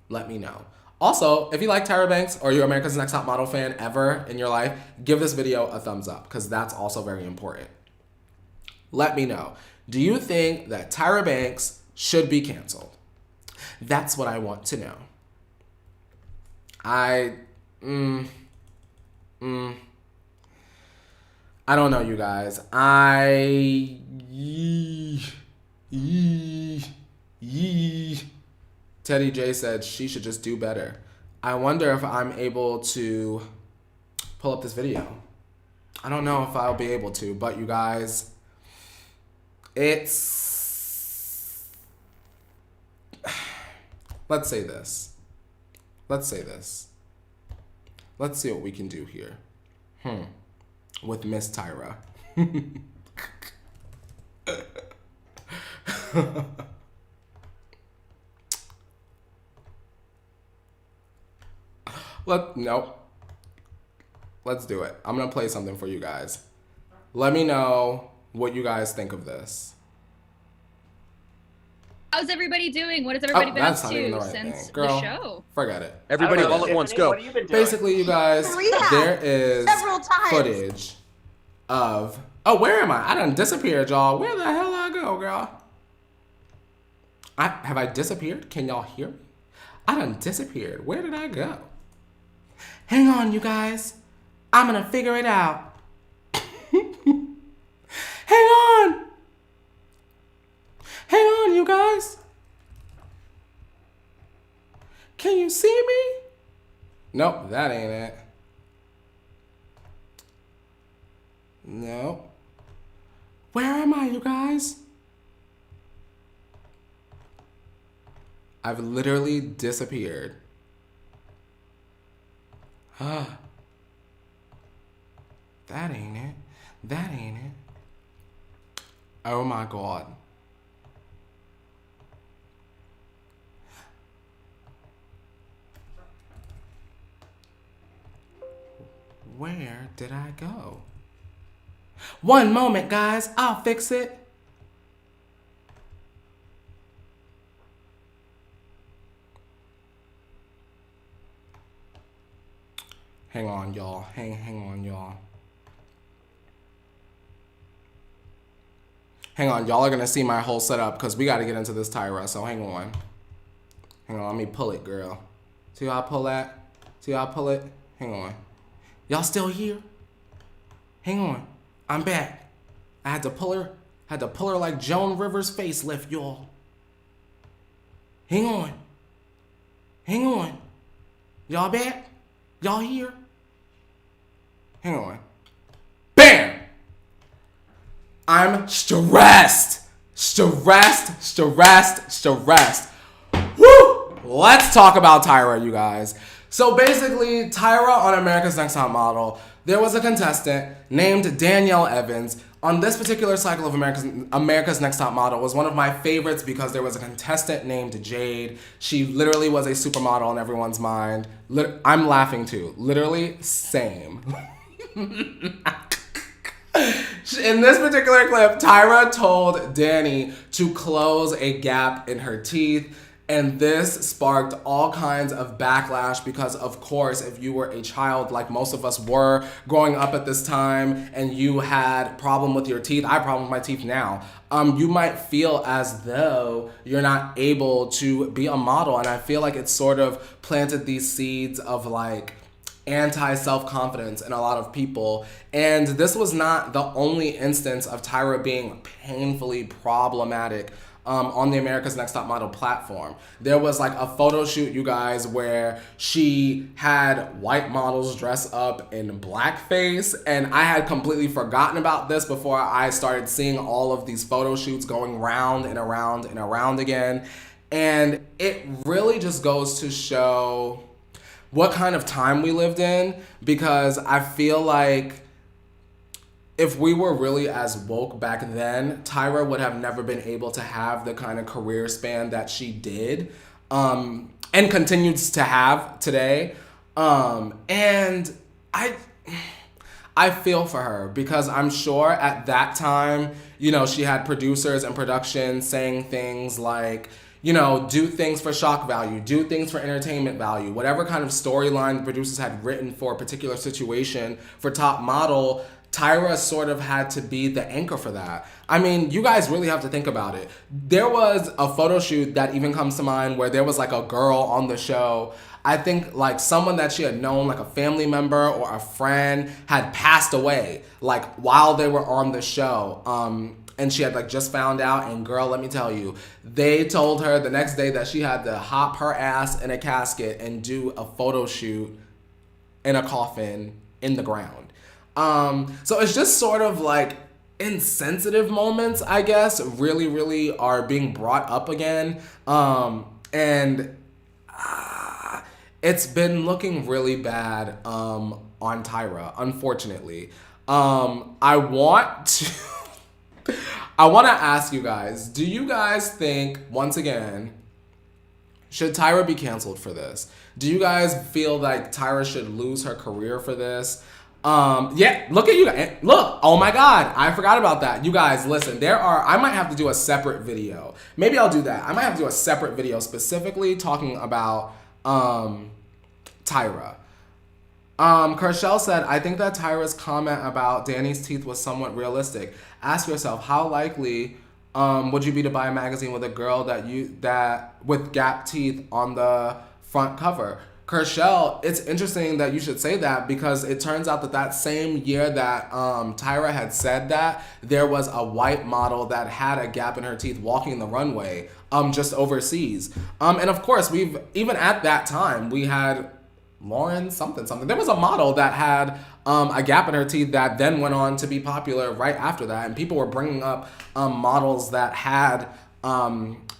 Let me know. Also, if you like Tyra Banks or you're America's Next Top Model fan ever in your life, give this video a thumbs up because that's also very important. Let me know. Do you think that Tyra Banks should be canceled? That's what I want to know. I don't know, you guys. Teddy J said she should just do better. I wonder if I'm able to pull up this video. I don't know if I'll be able to, but you guys, it's... Let's say this. Let's see what we can do here. With Miss Tyra. Nope. Let's do it. I'm gonna play something for you guys. Let me know what you guys think of this. How's everybody doing? What has everybody been up to right since Girl, the show? Forget it. Everybody all at once, go. Basically, you guys, there is footage of... Oh, where am I? I done disappeared, y'all. Where the hell I go, girl? Have I disappeared? Can y'all hear me? I done disappeared. Where did I go? Hang on, you guys. I'm gonna figure it out. Hang on. Hang on, you guys. Can you see me? Nope, that ain't it. Nope. Where am I, you guys? I've literally disappeared. That ain't it. That ain't it. Oh my God. Where did I go? One moment, guys. I'll fix it. Hang on, y'all. Hang on, y'all. Hang on, y'all are gonna see my whole setup because we gotta get into this Tyra, so hang on. Hang on, let me pull it, girl. See how I pull that? See how I pull it? Hang on. Y'all still here? Hang on. I'm back. I had to pull her like Joan Rivers' facelift, y'all. Hang on. Hang on. Y'all back? Y'all here? Hang on. Bam! I'm stressed. Woo! Let's talk about Tyra, you guys. So basically, Tyra on America's Next Top Model, there was a contestant named Danielle Evans. On this particular cycle of America's Next Top Model was one of my favorites because there was a contestant named Jade. She literally was a supermodel in everyone's mind. I'm laughing too. Literally, same. In this particular clip, Tyra told Dani to close a gap in her teeth. And this sparked all kinds of backlash because, of course, if you were a child like most of us were growing up at this time and you had problem with your teeth, I have problem with my teeth now, you might feel as though you're not able to be a model. And I feel like it sort of planted these seeds of like anti-self-confidence in a lot of people. And this was not the only instance of Tyra being painfully problematic on the America's Next Top Model platform. There was like a photo shoot, you guys, where she had white models dress up in blackface, and I had completely forgotten about this before I started seeing all of these photo shoots going round and around and around again. And it really just goes to show what kind of time we lived in, because I feel like if we were really as woke back then, Tyra would have never been able to have the kind of career span that she did, and continues to have today. And I feel for her because I'm sure at that time, you know, she had producers and production saying things like, you know, do things for shock value, do things for entertainment value, whatever kind of storyline the producers had written for a particular situation for Top Model, Tyra sort of had to be the anchor for that. I mean, you guys really have to think about it. There was a photo shoot that even comes to mind where there was like a girl on the show. I think like someone that she had known, like a family member or a friend, had passed away like while they were on the show. And she had like just found out, and girl, let me tell you, they told her the next day that she had to hop her ass in a casket and do a photo shoot in a coffin in the ground. So it's just sort of like insensitive moments, I guess, really are being brought up again. And it's been looking really bad on Tyra, unfortunately. I want to ask you guys, do you guys think, once again, should Tyra be canceled for this? Do you guys feel like Tyra should lose her career for this? Yeah, look at you guys. Look, oh my God, I forgot about that. You guys, listen, I might have to do a separate video. Maybe I'll do that. I might have to do a separate video specifically talking about Tyra. Kershell said, I think that Tyra's comment about Dani's teeth was somewhat realistic. Ask yourself, how likely would you be to buy a magazine with a girl with gap teeth on the front cover? Kershell, it's interesting that you should say that because it turns out that same year that Tyra had said that, there was a white model that had a gap in her teeth walking the runway just overseas. And of course, even at that time, we had Lauren something. There was a model that had a gap in her teeth that then went on to be popular right after that. And people were bringing up models that had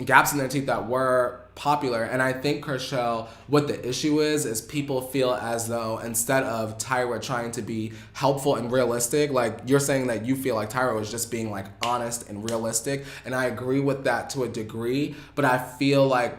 gaps in their teeth that were popular. And I think, Kershell, what the issue is people feel as though instead of Tyra trying to be helpful and realistic, like you're saying that you feel like Tyra was just being like honest and realistic. And I agree with that to a degree, but I feel like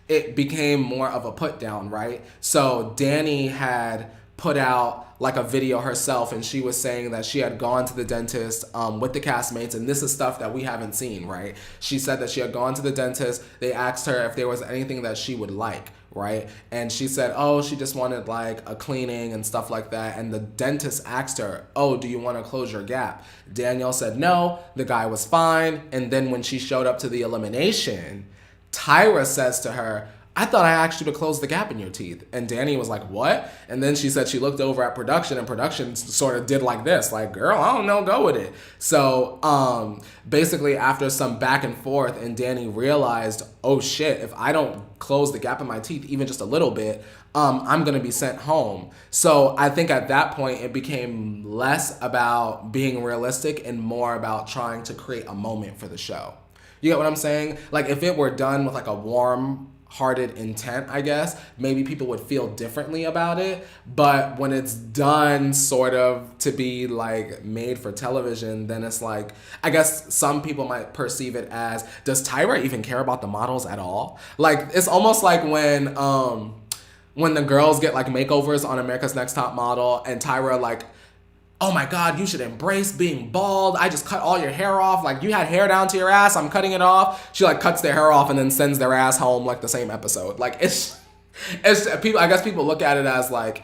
it became more of a put down, right? So Dani had put out like a video herself, and she was saying that she had gone to the dentist with the castmates, and this is stuff that we haven't seen, right? She said that she had gone to the dentist. They asked her if there was anything that she would like, right? And she said, oh, she just wanted like a cleaning and stuff like that. And the dentist asked her, oh, do you want to close your gap? Danielle said no, the guy was fine. And then when she showed up to the elimination, Tyra says to her, I thought I asked you to close the gap in your teeth. And Dani was like, what? And then she said she looked over at production, and production sort of did like this, like, girl, I don't know, go with it. So basically after some back and forth, and Dani realized, oh shit, if I don't close the gap in my teeth even just a little bit, I'm going to be sent home. So I think at that point it became less about being realistic and more about trying to create a moment for the show. You get what I'm saying? Like if it were done with like a warm-hearted intent, I guess, maybe people would feel differently about it. But when it's done sort of to be like made for television, then it's like, I guess some people might perceive it as, does Tyra even care about the models at all? Like it's almost like when the girls get like makeovers on America's Next Top Model, and Tyra like, oh my God, you should embrace being bald. I just cut all your hair off. Like you had hair down to your ass, I'm cutting it off. She like cuts their hair off and then sends their ass home like the same episode. Like it's people, I guess people look at it as like,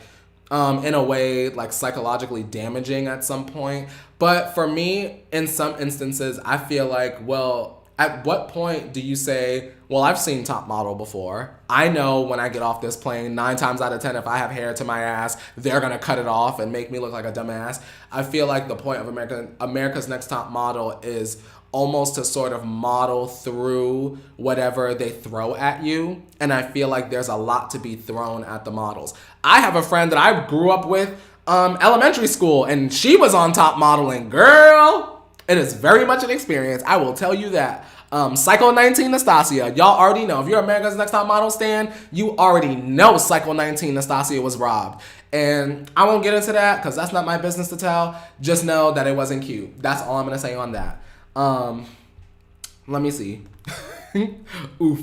in a way like psychologically damaging at some point. But for me, in some instances, I feel like, well, at what point do you say, well, I've seen Top Model before. I know when I get off this plane, 9 times out of 10, if I have hair to my ass, they're going to cut it off and make me look like a dumbass. I feel like the point of America's Next Top Model is almost to sort of model through whatever they throw at you. And I feel like there's a lot to be thrown at the models. I have a friend that I grew up with elementary school, and she was on Top Modeling. Girl, it is very much an experience. I will tell you that. Cycle 19 Nastasia, y'all already know. If you're America's Next Top Model stan, you already know Cycle 19 Nastasia was robbed. And I won't get into that because that's not my business to tell. Just know that it wasn't cute. That's all I'm going to say on that. Let me see. Oof.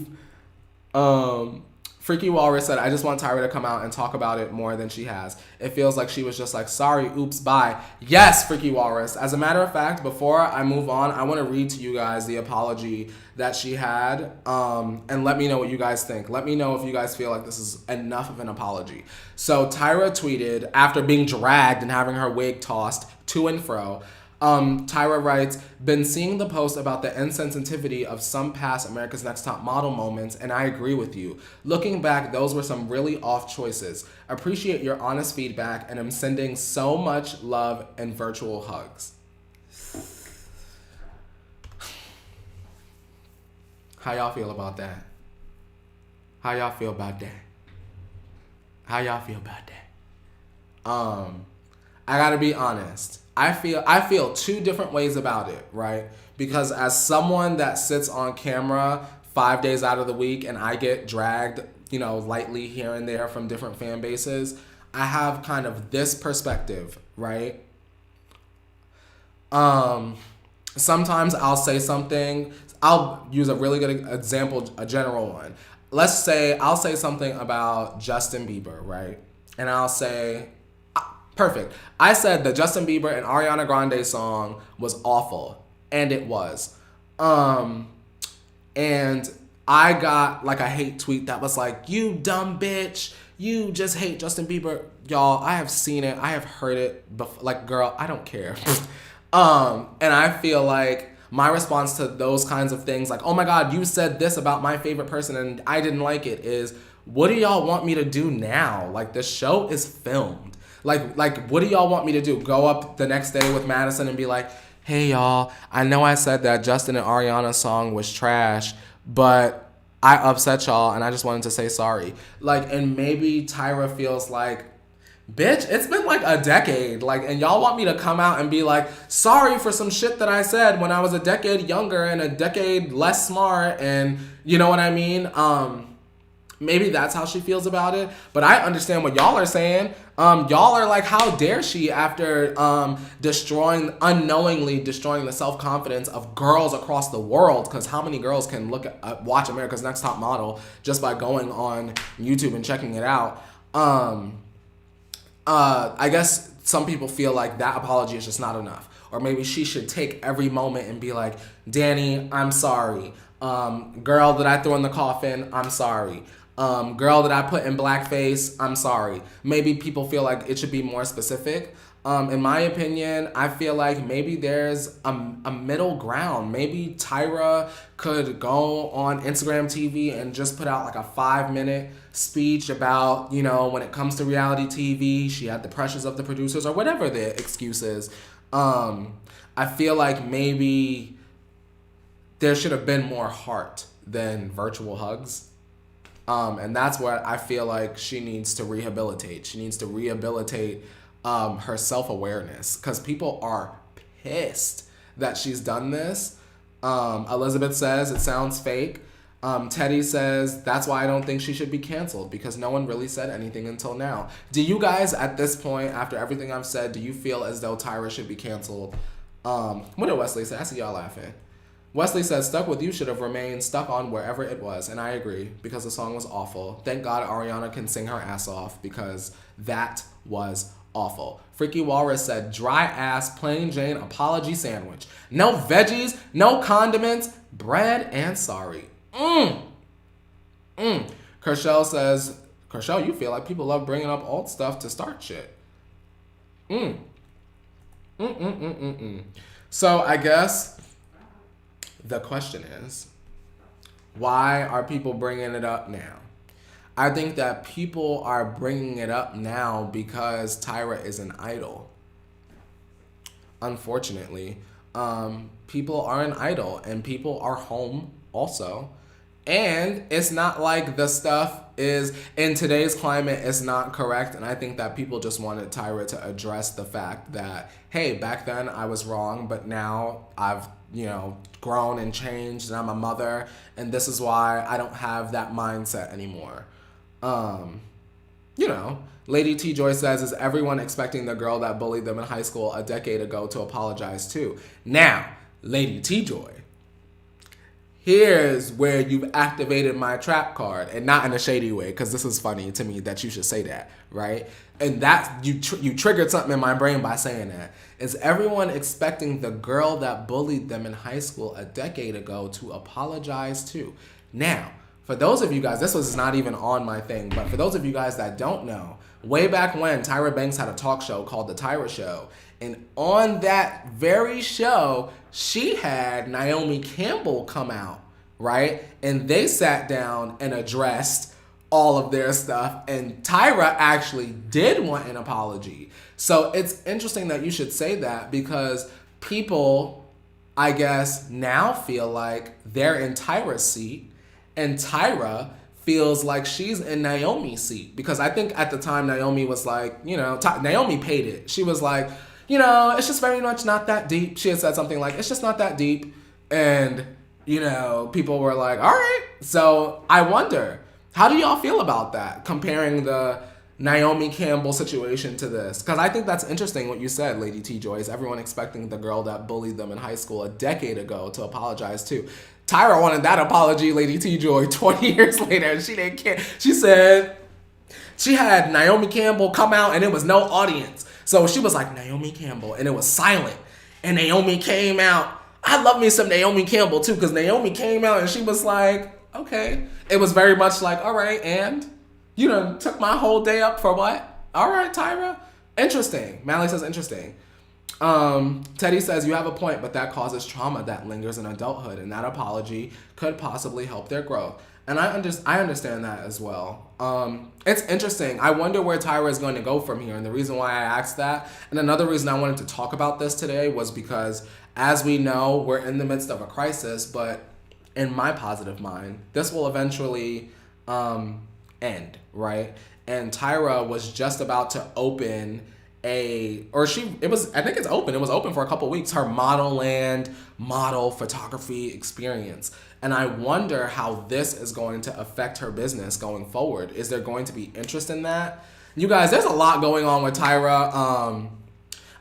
Freaky Walrus said, I just want Tyra to come out and talk about it more than she has. It feels like she was just like, sorry, oops, bye. Yes, Freaky Walrus. As a matter of fact, before I move on, I want to read to you guys the apology that she had, and let me know what you guys think. Let me know if you guys feel like this is enough of an apology. So Tyra tweeted, after being dragged and having her wig tossed to and fro, Tyra writes, been seeing the post about the insensitivity of some past America's Next Top Model moments, and I agree with you. Looking back, those were some really off choices. Appreciate your honest feedback, and I'm sending so much love and virtual hugs. How y'all feel about that? How y'all feel about that? How y'all feel about that? I gotta be honest. I feel two different ways about it, right? Because as someone that sits on camera 5 days out of the week and I get dragged, lightly here and there from different fan bases, I have kind of this perspective, right? Sometimes I'll say something. I'll use a really good example, a general one. Let's say I'll say something about Justin Bieber, right? And I'll say, perfect. I said the Justin Bieber and Ariana Grande song was awful, and it was. And I got like a hate tweet that was like, you dumb bitch, you just hate Justin Bieber. Y'all, I have seen it, I have heard it before. Like, girl, I don't care. And I feel like my response to those kinds of things, like, oh my God, you said this about my favorite person and I didn't like it, is, what do y'all want me to do now? Like, the show is filmed. Like, what do y'all want me to do? Go up the next day with Madison and be like, hey, y'all, I know I said that Justin and Ariana's song was trash, but I upset y'all and I just wanted to say sorry. Like, and maybe Tyra feels like Bitch, it's been like a decade. Like, and y'all want me to come out and be like, sorry for some shit that I said when I was a decade younger and a decade less smart, and you know what I mean? Maybe that's how she feels about it. But I understand what y'all are saying. Y'all are like, how dare she, after unknowingly destroying the self-confidence of girls across the world? Because how many girls can watch America's Next Top Model just by going on YouTube and checking it out? I guess some people feel like that apology is just not enough. Or maybe she should take every moment and be like, Dani, I'm sorry. Girl that I threw in the coffin, I'm sorry. Girl that I put in blackface, I'm sorry. Maybe people feel like it should be more specific. In my opinion, I feel like maybe there's a middle ground. Maybe Tyra could go on Instagram TV and just put out like a 5-minute speech about, you know, when it comes to reality TV, she had the pressures of the producers or whatever the excuse is. I feel like maybe there should have been more heart than virtual hugs. And that's where I feel like she needs to rehabilitate. She needs to rehabilitate her self-awareness, because people are pissed that she's done this. Elizabeth says it sounds fake. Teddy says that's why I don't think she should be canceled, because no one really said anything until now. Do you guys at this point, after everything I've said, do you feel as though Tyra should be canceled? What did Wesley say? I see y'all laughing. Wesley says, Stuck With You should have remained stuck on wherever it was. And I agree, because the song was awful. Thank God Ariana can sing her ass off, because that was awful. Freaky Walrus said, dry ass, plain Jane apology sandwich. No veggies, no condiments, bread and sorry. Kershell says, Kershell, you feel like people love bringing up old stuff to start shit. So I guess the question is, why are people bringing it up now? I think that people are bringing it up now because Tyra is an idol. Unfortunately, people are an idol, and people are home also. And it's not like the stuff is, in today's climate, is not correct. And I think that people just wanted Tyra to address the fact that, hey, back then I was wrong, but now I've, you know, grown and changed, and I'm a mother, and this is why I don't have that mindset anymore. You know, Lady T Joy says, is everyone expecting the girl that bullied them in high school a decade ago to apologize too? Now, Lady T Joy, here's where you've activated my trap card, and not in a shady way, because this is funny to me that you should say that, right? And that you triggered something in my brain by saying that. Is everyone expecting the girl that bullied them in high school a decade ago to apologize too? Now, for those of you guys, this was not even on my thing, but for those of you guys that don't know, way back when, Tyra Banks had a talk show called The Tyra Show. And on that very show, she had Naomi Campbell come out, right? And they sat down and addressed all of their stuff. And Tyra actually did want an apology. So it's interesting that you should say that, because people, I guess, now feel like they're in Tyra's seat, and Tyra feels like she's in Naomi's seat. Because I think at the time Naomi was like, you know, Naomi paid it. She was like, you know, it's just very much not that deep. She had said something like, it's just not that deep. And, you know, people were like, all right. So I wonder, how do y'all feel about that? Comparing the Naomi Campbell situation to this. Because I think that's interesting what you said, Lady T Joy. Is everyone expecting the girl that bullied them in high school a decade ago to apologize too? Tyra wanted that apology, Lady T Joy, 20 years later, and she didn't care. She said she had Naomi Campbell come out and it was no audience. So she was like, Naomi Campbell, and it was silent. And Naomi came out. I love me some Naomi Campbell too, because Naomi came out and she was like, okay. It was very much like, all right, and you done took my whole day up for what? All right, Tyra. Interesting. Mally says interesting. Teddy says, you have a point, but that causes trauma that lingers in adulthood, and that apology could possibly help their growth. And I understand that as well. It's interesting. I wonder where Tyra is going to go from here. And the reason why I asked that, and another reason I wanted to talk about this today, was because, as we know, we're in the midst of a crisis, but in my positive mind, this will eventually end, right? and Tyra was just about to open it was open for a couple weeks, her model photography experience. And I wonder how this is going to affect her business going forward. Is there going to be interest in that? You guys, there's a lot going on with Tyra.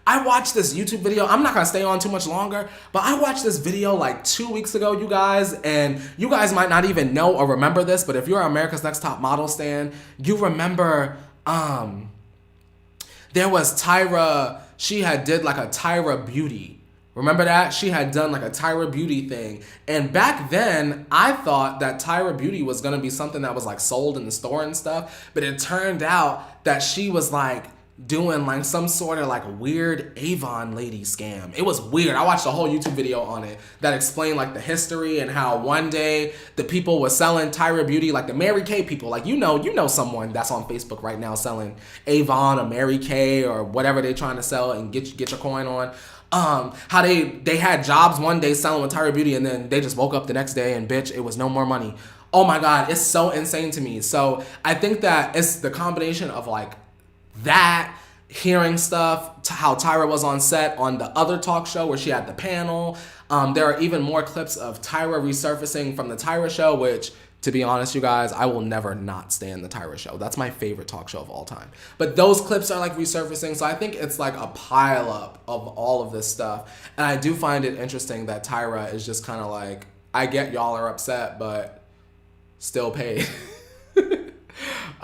I watched this YouTube video. I'm not going to stay on too much longer, but I watched this video like 2 weeks ago, you guys, and you guys might not even know or remember this, but if you're America's Next Top Model stan, you remember there was Tyra, she had did like a Tyra Beauty. Remember that? She had done like a Tyra Beauty thing. And back then, I thought that Tyra Beauty was going to be something that was like sold in the store and stuff, but it turned out that she was like doing like some sort of like weird Avon lady scam. It was weird. I watched a whole YouTube video on it that explained like the history and how one day the people were selling Tyra Beauty, like the Mary Kay people, like you know someone that's on Facebook right now selling Avon or Mary Kay or whatever they're trying to sell and get your coin on. How they had jobs one day selling with Tyra Beauty and then they just woke up the next day and bitch, it was no more money. Oh my God, it's so insane to me. So I think that it's the combination of like that, hearing stuff, to how Tyra was on set on the other talk show where she had the panel. There are even more clips of Tyra resurfacing from the Tyra show, which, to be honest, you guys, I will never not stand the Tyra show. That's my favorite talk show of all time. But those clips are like resurfacing, so I think it's like a pile up of all of this stuff. And I do find it interesting that Tyra is just kind of like, I get y'all are upset, but still paid.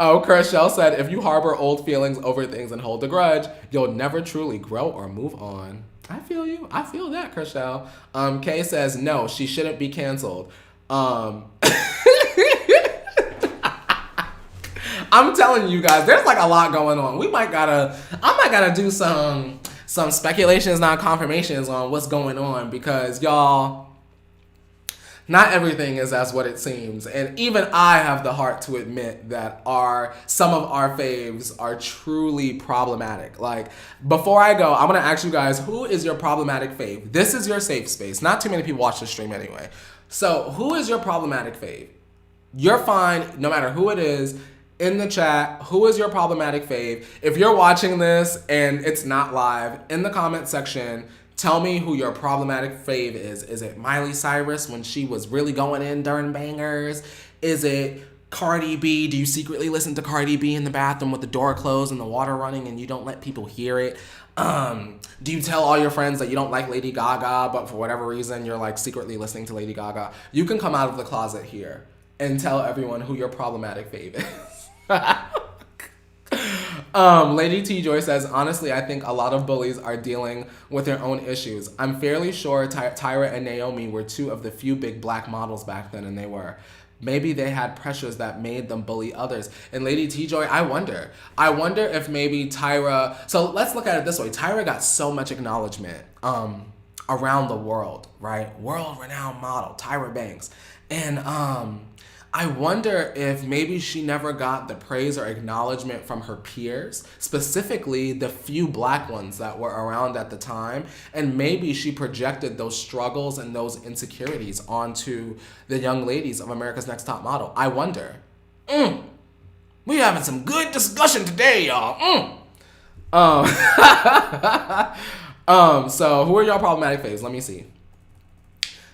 Oh, Kershell said, if you harbor old feelings over things and hold a grudge, you'll never truly grow or move on. I feel you. I feel that, Kershell. Kay says, no, she shouldn't be canceled. I'm telling you guys, there's like a lot going on. I might gotta do some speculations, not confirmations on what's going on, because y'all, not everything is as what it seems. And even I have the heart to admit that some of our faves are truly problematic. Like, before I go, I'm gonna ask you guys, who is your problematic fave? This is your safe space. Not too many people watch the stream anyway. So who is your problematic fave? You're fine, no matter who it is. In the chat, who is your problematic fave? If you're watching this and it's not live, in the comment section, tell me who your problematic fave is. Is it Miley Cyrus when she was really going in during bangers? Is it Cardi B? Do you secretly listen to Cardi B in the bathroom with the door closed and the water running and you don't let people hear it? Do you tell all your friends that you don't like Lady Gaga, but for whatever reason you're like secretly listening to Lady Gaga? You can come out of the closet here and tell everyone who your problematic fave is. Lady T Joy says, honestly, I think a lot of bullies are dealing with their own issues. I'm fairly sure Tyra and Naomi were two of the few big black models back then, and they were. Maybe they had pressures that made them bully others. And Lady T Joy, I wonder if maybe Tyra, so let's look at it this way. Tyra got so much acknowledgement around the world, right? World-renowned model, Tyra Banks. And I wonder if maybe she never got the praise or acknowledgement from her peers, specifically the few black ones that were around at the time, and maybe she projected those struggles and those insecurities onto the young ladies of America's Next Top Model. I wonder. We having some good discussion today, y'all. So who are y'all problematic faves? Let me see.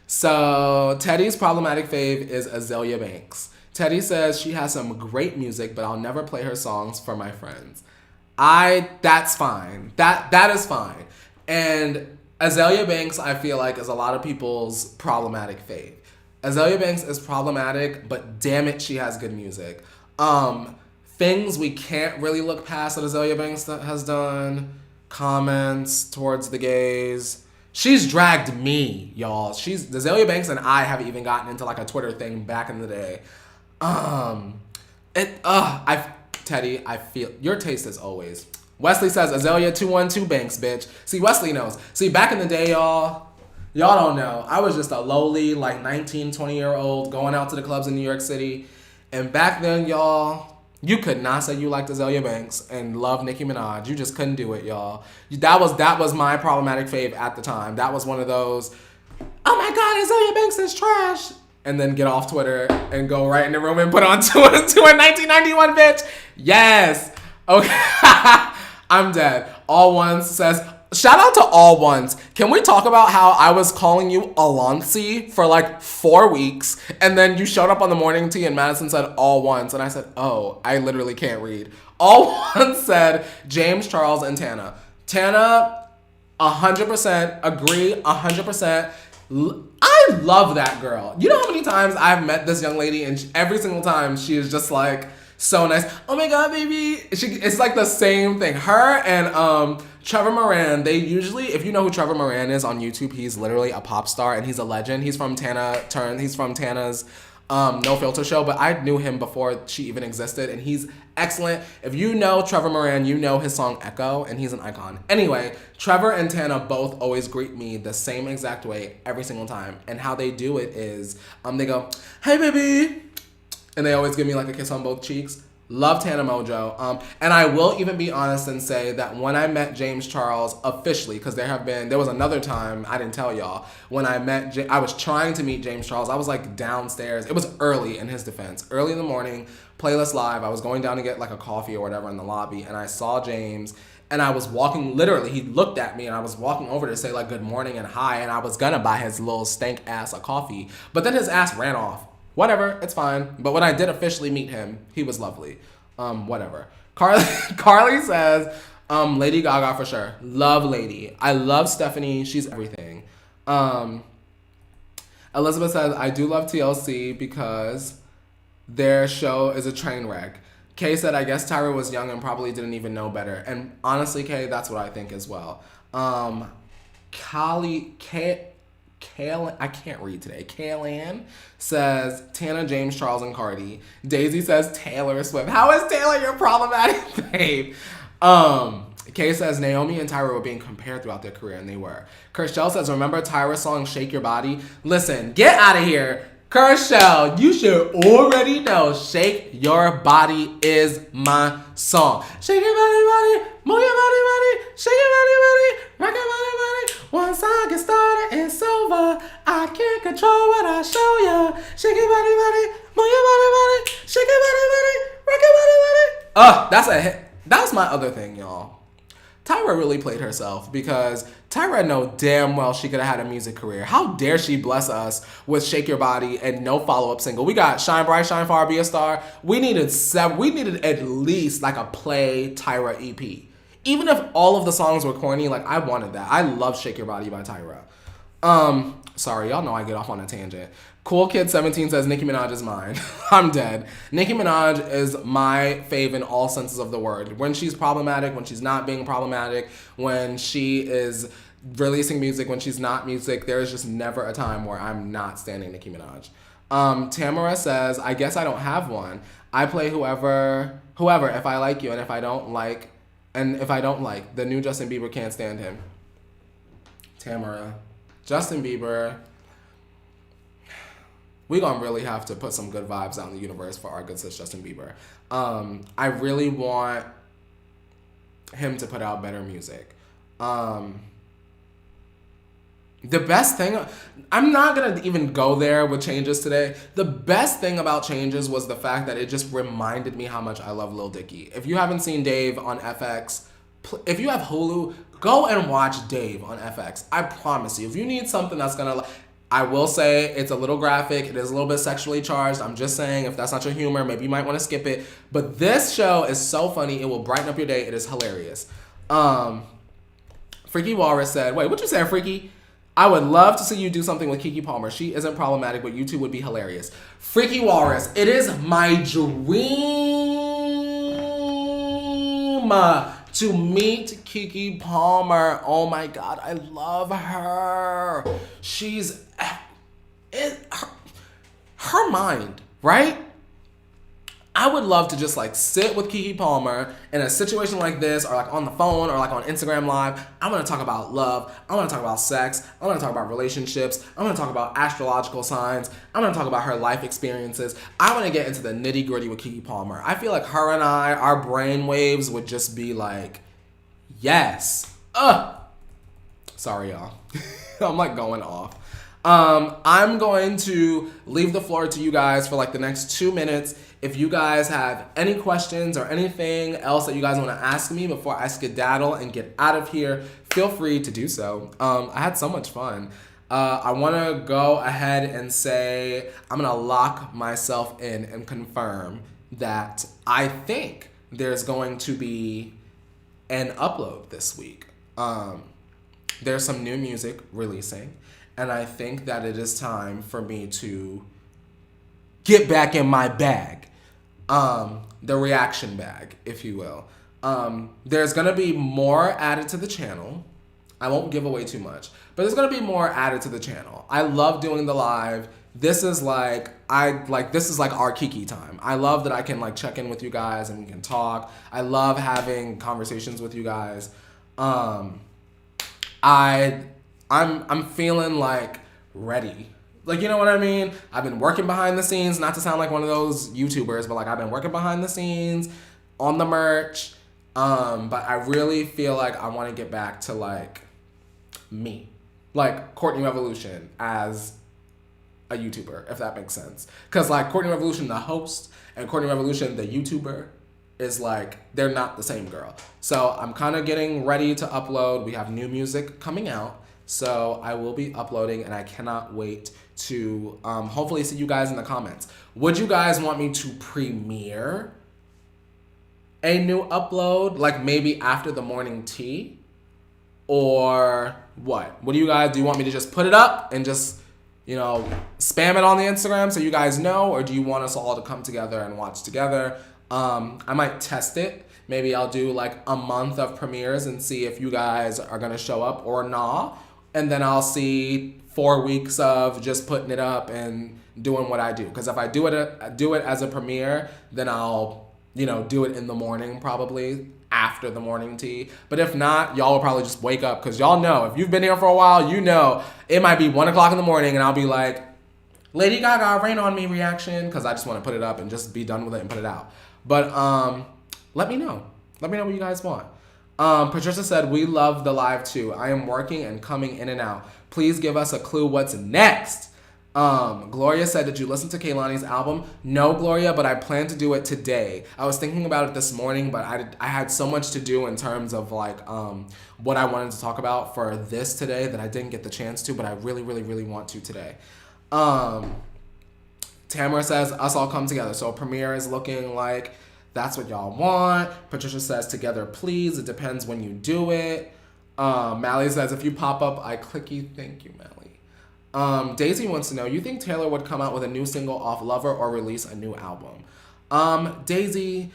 So Teddy's problematic fave is Azalea Banks. Teddy says she has some great music, but I'll never play her songs for my friends. That's fine. That is fine. And Azalea Banks, I feel like, is a lot of people's problematic fave. Azalea Banks is problematic, but damn it, she has good music. Things we can't really look past that Azalea Banks has done. Comments towards the gays. She's dragged me, y'all. Azalea Banks and I have even gotten into like a Twitter thing back in the day. Teddy, I feel your taste as always. Wesley says Azalea 212 Banks, bitch. See, Wesley knows. See, back in the day, y'all don't know. I was just a lowly, like 19, 20-year-old going out to the clubs in New York City. And back then, y'all, you could not say you liked Azalea Banks and love Nicki Minaj. You just couldn't do it, y'all. That was my problematic fave at the time. That was one of those, oh my God, Azalea Banks is trash. and then get off Twitter and go right in the room and put on to a 1991 bitch. Yes. Okay. I'm dead. All Ones says, shout out to All Ones. Can we talk about how I was calling you Alonsi for like 4 weeks, and then you showed up on the morning tea and Madison said All Ones, and I said, oh, I literally can't read. All Ones said James Charles and Tana. Tana, 100% agree, 100%. I love that girl. You know how many times I've met this young lady, and every single time she is just like so nice. Oh my god, baby. It's like the same thing. Her and Trevor Moran, they usually, if you know who Trevor Moran is on YouTube, he's literally a pop star and he's a legend. He's from Tana's No Filter show, but I knew him before she even existed, and he's excellent. If you know Trevor Moran, you know his song Echo, and he's an icon. Anyway, Trevor and Tana both always greet me the same exact way every single time, and how they do it is they go, hey baby, and they always give me like a kiss on both cheeks. Love Tana Mojo. And I will even be honest and say that when I met James Charles officially, because there was another time, I didn't tell y'all, when I was trying to meet James Charles. I was like downstairs. It was early, in his defense. Early in the morning, Playlist Live. I was going down to get like a coffee or whatever in the lobby, and I saw James, and I was walking, literally, he looked at me, and I was walking over to say like good morning and hi, and I was gonna buy his little stank ass a coffee, but then his ass ran off. Whatever, it's fine. But when I did officially meet him, he was lovely. Whatever. Carly says, Lady Gaga for sure. Love Lady. I love Stephanie. She's everything. Elizabeth says, I do love TLC because their show is a train wreck. Kay said, I guess Tyra was young and probably didn't even know better. And honestly, Kay, that's what I think as well. I can't read today. Kaylin says Tana, James, Charles, and Cardi. Daisy says Taylor Swift. How is Taylor your problematic babe? Kay says Naomi and Tyra were being compared throughout their career, and they were. Kershell says, remember Tyra's song Shake Your Body? Listen, get out of here. Kershell, you should already know Shake Your Body is my song. Shake your body, body, move your body, body, shake your body, body, rock your body, body. Once I get started, it's over. I can't control what I show ya. Shake your body, body, move your body, body, shake your body, body, rock your body, body. That's a hit. That was my other thing, y'all. Tyra really played herself, because Tyra know damn well she could have had a music career. How dare she bless us with Shake Your Body and no follow-up single. We got Shine Bright, Shine Far, Be a Star. We needed at least like a play Tyra EP. Even if all of the songs were corny, like I wanted that. I love Shake Your Body by Tyra. Sorry, y'all know I get off on a tangent. Cool Kid 17 says Nicki Minaj is mine. I'm dead. Nicki Minaj is my fave in all senses of the word. When she's problematic, when she's not being problematic, when she is releasing music, when she's not music, there is just never a time where I'm not standing Nicki Minaj. Tamara says, I guess I don't have one. I play whoever if I like you, and if I don't like, the new Justin Bieber, can't stand him. Tamara, Justin Bieber, we gonna really have to put some good vibes out in the universe for our good sis Justin Bieber. I really want him to put out better music. The best thing, I'm not gonna even go there with Changes today. The best thing about Changes was the fact that it just reminded me how much I love Lil Dicky. If you haven't seen Dave on FX, if you have Hulu, go and watch Dave on FX. I promise you, if you need something that's gonna, I will say it's a little graphic. It is a little bit sexually charged. I'm just saying, if that's not your humor, maybe you might want to skip it. But this show is so funny. It will brighten up your day. It is hilarious. Freaky Walrus said, wait, what you said, Freaky? I would love to see you do something with Keke Palmer. She isn't problematic, but you two would be hilarious. Freaky Walrus, it is my dream to meet Keke Palmer. Oh my God, I love her. She's, her mind, right? I would love to just like sit with Keke Palmer in a situation like this, or like on the phone, or like on Instagram Live. I'm gonna talk about love. I'm gonna talk about sex. I'm gonna talk about relationships. I'm gonna talk about astrological signs. I'm gonna talk about her life experiences. I wanna get into the nitty gritty with Keke Palmer. I feel like her and I, our brain waves would just be like, yes. Sorry, y'all. I'm like going off. I'm going to leave the floor to you guys for like the next 2 minutes. If you guys have any questions or anything else that you guys want to ask me before I skedaddle and get out of here, feel free to do so. I had so much fun. I want to go ahead and say I'm going to lock myself in and confirm that I think there's going to be an upload this week. There's some new music releasing, and I think that it is time for me to get back in my bag. The reaction bag, if you will. There's going to be more added to the channel. I won't give away too much, but there's going to be more added to the channel. I love doing the live. This is like our Kiki time. I love that I can like check in with you guys and we can talk. I love having conversations with you guys. I'm feeling like ready. Like, you know what I mean? I've been working behind the scenes, not to sound like one of those YouTubers, but like I've been working behind the scenes on the merch. But I really feel like I want to get back to like me, like CourtneyRevolution as a YouTuber, if that makes sense. Cause like CourtneyRevolution, the host, and CourtneyRevolution, the YouTuber, is like, they're not the same girl. So I'm kind of getting ready to upload. We have new music coming out. So I will be uploading, and I cannot wait to hopefully see you guys in the comments. Would you guys want me to premiere a new upload, like maybe after the morning tea? Or what? What do you guys, do you want me to just put it up and just, you know, spam it on the Instagram so you guys know? Or do you want us all to come together and watch together? I might test it. Maybe I'll do like a month of premieres and see if you guys are gonna show up or not. And then I'll see 4 weeks of just putting it up and doing what I do. Because if I do it as a premiere, then I'll, you know, do it in the morning probably after the morning tea. But if not, y'all will probably just wake up. Because y'all know, if you've been here for a while, you know it might be 1 o'clock in the morning and I'll be like, Lady Gaga, Rain on Me reaction. Because I just want to put it up and just be done with it and put it out. But let me know. Let me know what you guys want. Patricia said, we love the live too. I am working and coming in and out. Please give us a clue what's next. Gloria said, did you listen to Kehlani's album? No, Gloria, but I plan to do it today. I was thinking about it this morning, but I had so much to do in terms of like what I wanted to talk about for this today that I didn't get the chance to, but I really, really, really want to today. Tamara says, us all come together. So premiere is looking like that's what y'all want. Patricia says, together, please. It depends when you do it. Mally says, if you pop up, I clicky. Thank you, Mally. Daisy wants to know, you think Taylor would come out with a new single off Lover or release a new album? Daisy,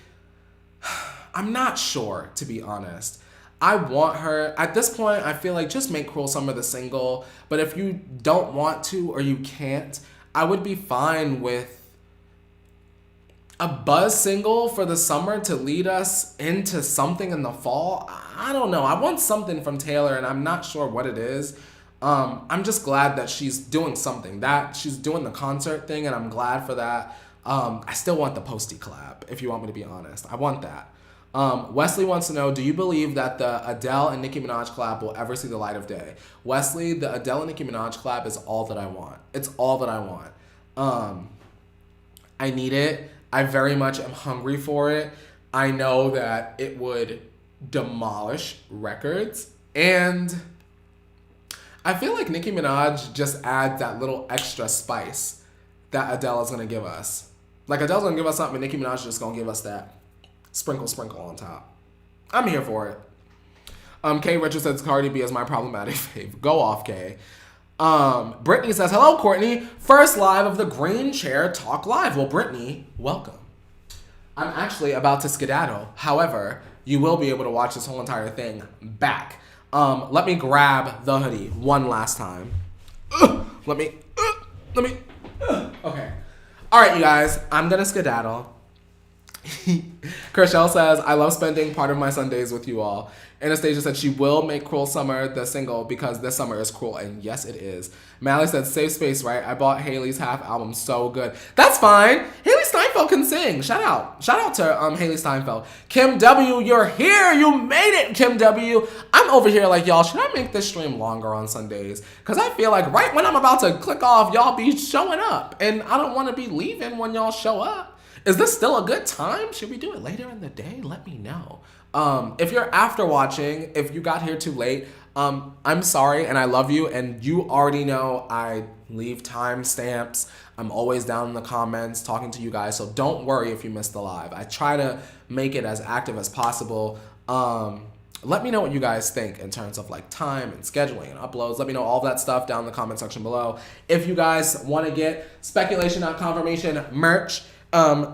I'm not sure, to be honest. I want her, at this point, I feel like just make Cruel Summer the single. But if you don't want to or you can't, I would be fine with a buzz single for the summer to lead us into something in the fall. I don't know. I want something from Taylor, and I'm not sure what it is. I'm just glad that she's doing something. That she's doing the concert thing, and I'm glad for that. I still want the Posty collab, if you want me to be honest. I want that. Wesley wants to know, do you believe that the Adele and Nicki Minaj collab will ever see the light of day? Wesley, the Adele and Nicki Minaj collab is all that I want. It's all that I want. I need it. I very much am hungry for it. I know that it would demolish records. And I feel like Nicki Minaj just adds that little extra spice that Adele is going to give us. Like Adele's going to give us something, and Nicki Minaj is just going to give us that sprinkle on top. I'm here for it. Kay Richard says, Cardi B is my problematic fave. Go off, Kay. Brittany says, hello, Courtney. First live of the Green Chair Talk Live. Well, Brittany, welcome. I'm actually about to skedaddle. However, you will be able to watch this whole entire thing back. Let me grab the hoodie one last time. Let me. Okay. All right, you guys. I'm going to skedaddle. Kershell says, I love spending part of my Sundays with you all. Anastasia said she will make Cruel Summer the single because this summer is cruel, and yes, it is. Mally said, safe space, right? I bought Haley's half album, so good. That's fine. Haley Steinfeld can sing. Shout out to Haley Steinfeld. Kim W, you're here. You made it, Kim W. I'm over here like, y'all, should I make this stream longer on Sundays? Because I feel like right when I'm about to click off, y'all be showing up. And I don't want to be leaving when y'all show up. Is this still a good time? Should we do it later in the day? Let me know. If you're after watching, if you got here too late, I'm sorry and I love you. And you already know I leave timestamps. I'm always down in the comments talking to you guys. So don't worry if you missed the live. I try to make it as active as possible. Let me know what you guys think in terms of like time and scheduling and uploads. Let me know all that stuff down in the comment section below. If you guys want to get Speculation Not Confirmation merch,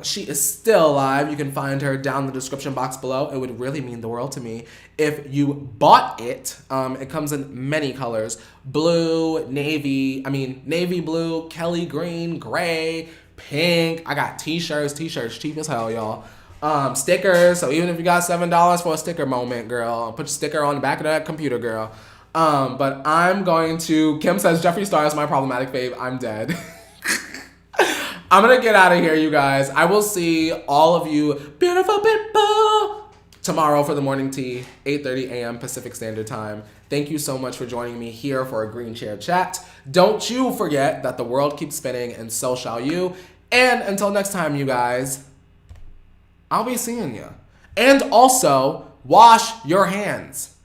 she is still alive. You can find her down in the description box below. It would really mean the world to me if you bought it. It comes in many colors: blue, navy blue, Kelly green, gray, pink. I got t-shirts cheap as hell, y'all. Stickers, so even if you got $7 for a sticker moment, girl, put your sticker on the back of that computer, girl. But I'm going to, Kim says, Jeffree Star is my problematic fave. I'm dead. I'm gonna get out of here, you guys. I will see all of you beautiful people tomorrow for the morning tea, 8:30 a.m. Pacific Standard Time. Thank you so much for joining me here for a Green Chair Chat. Don't you forget that the world keeps spinning and so shall you. And until next time, you guys, I'll be seeing you. And also, wash your hands.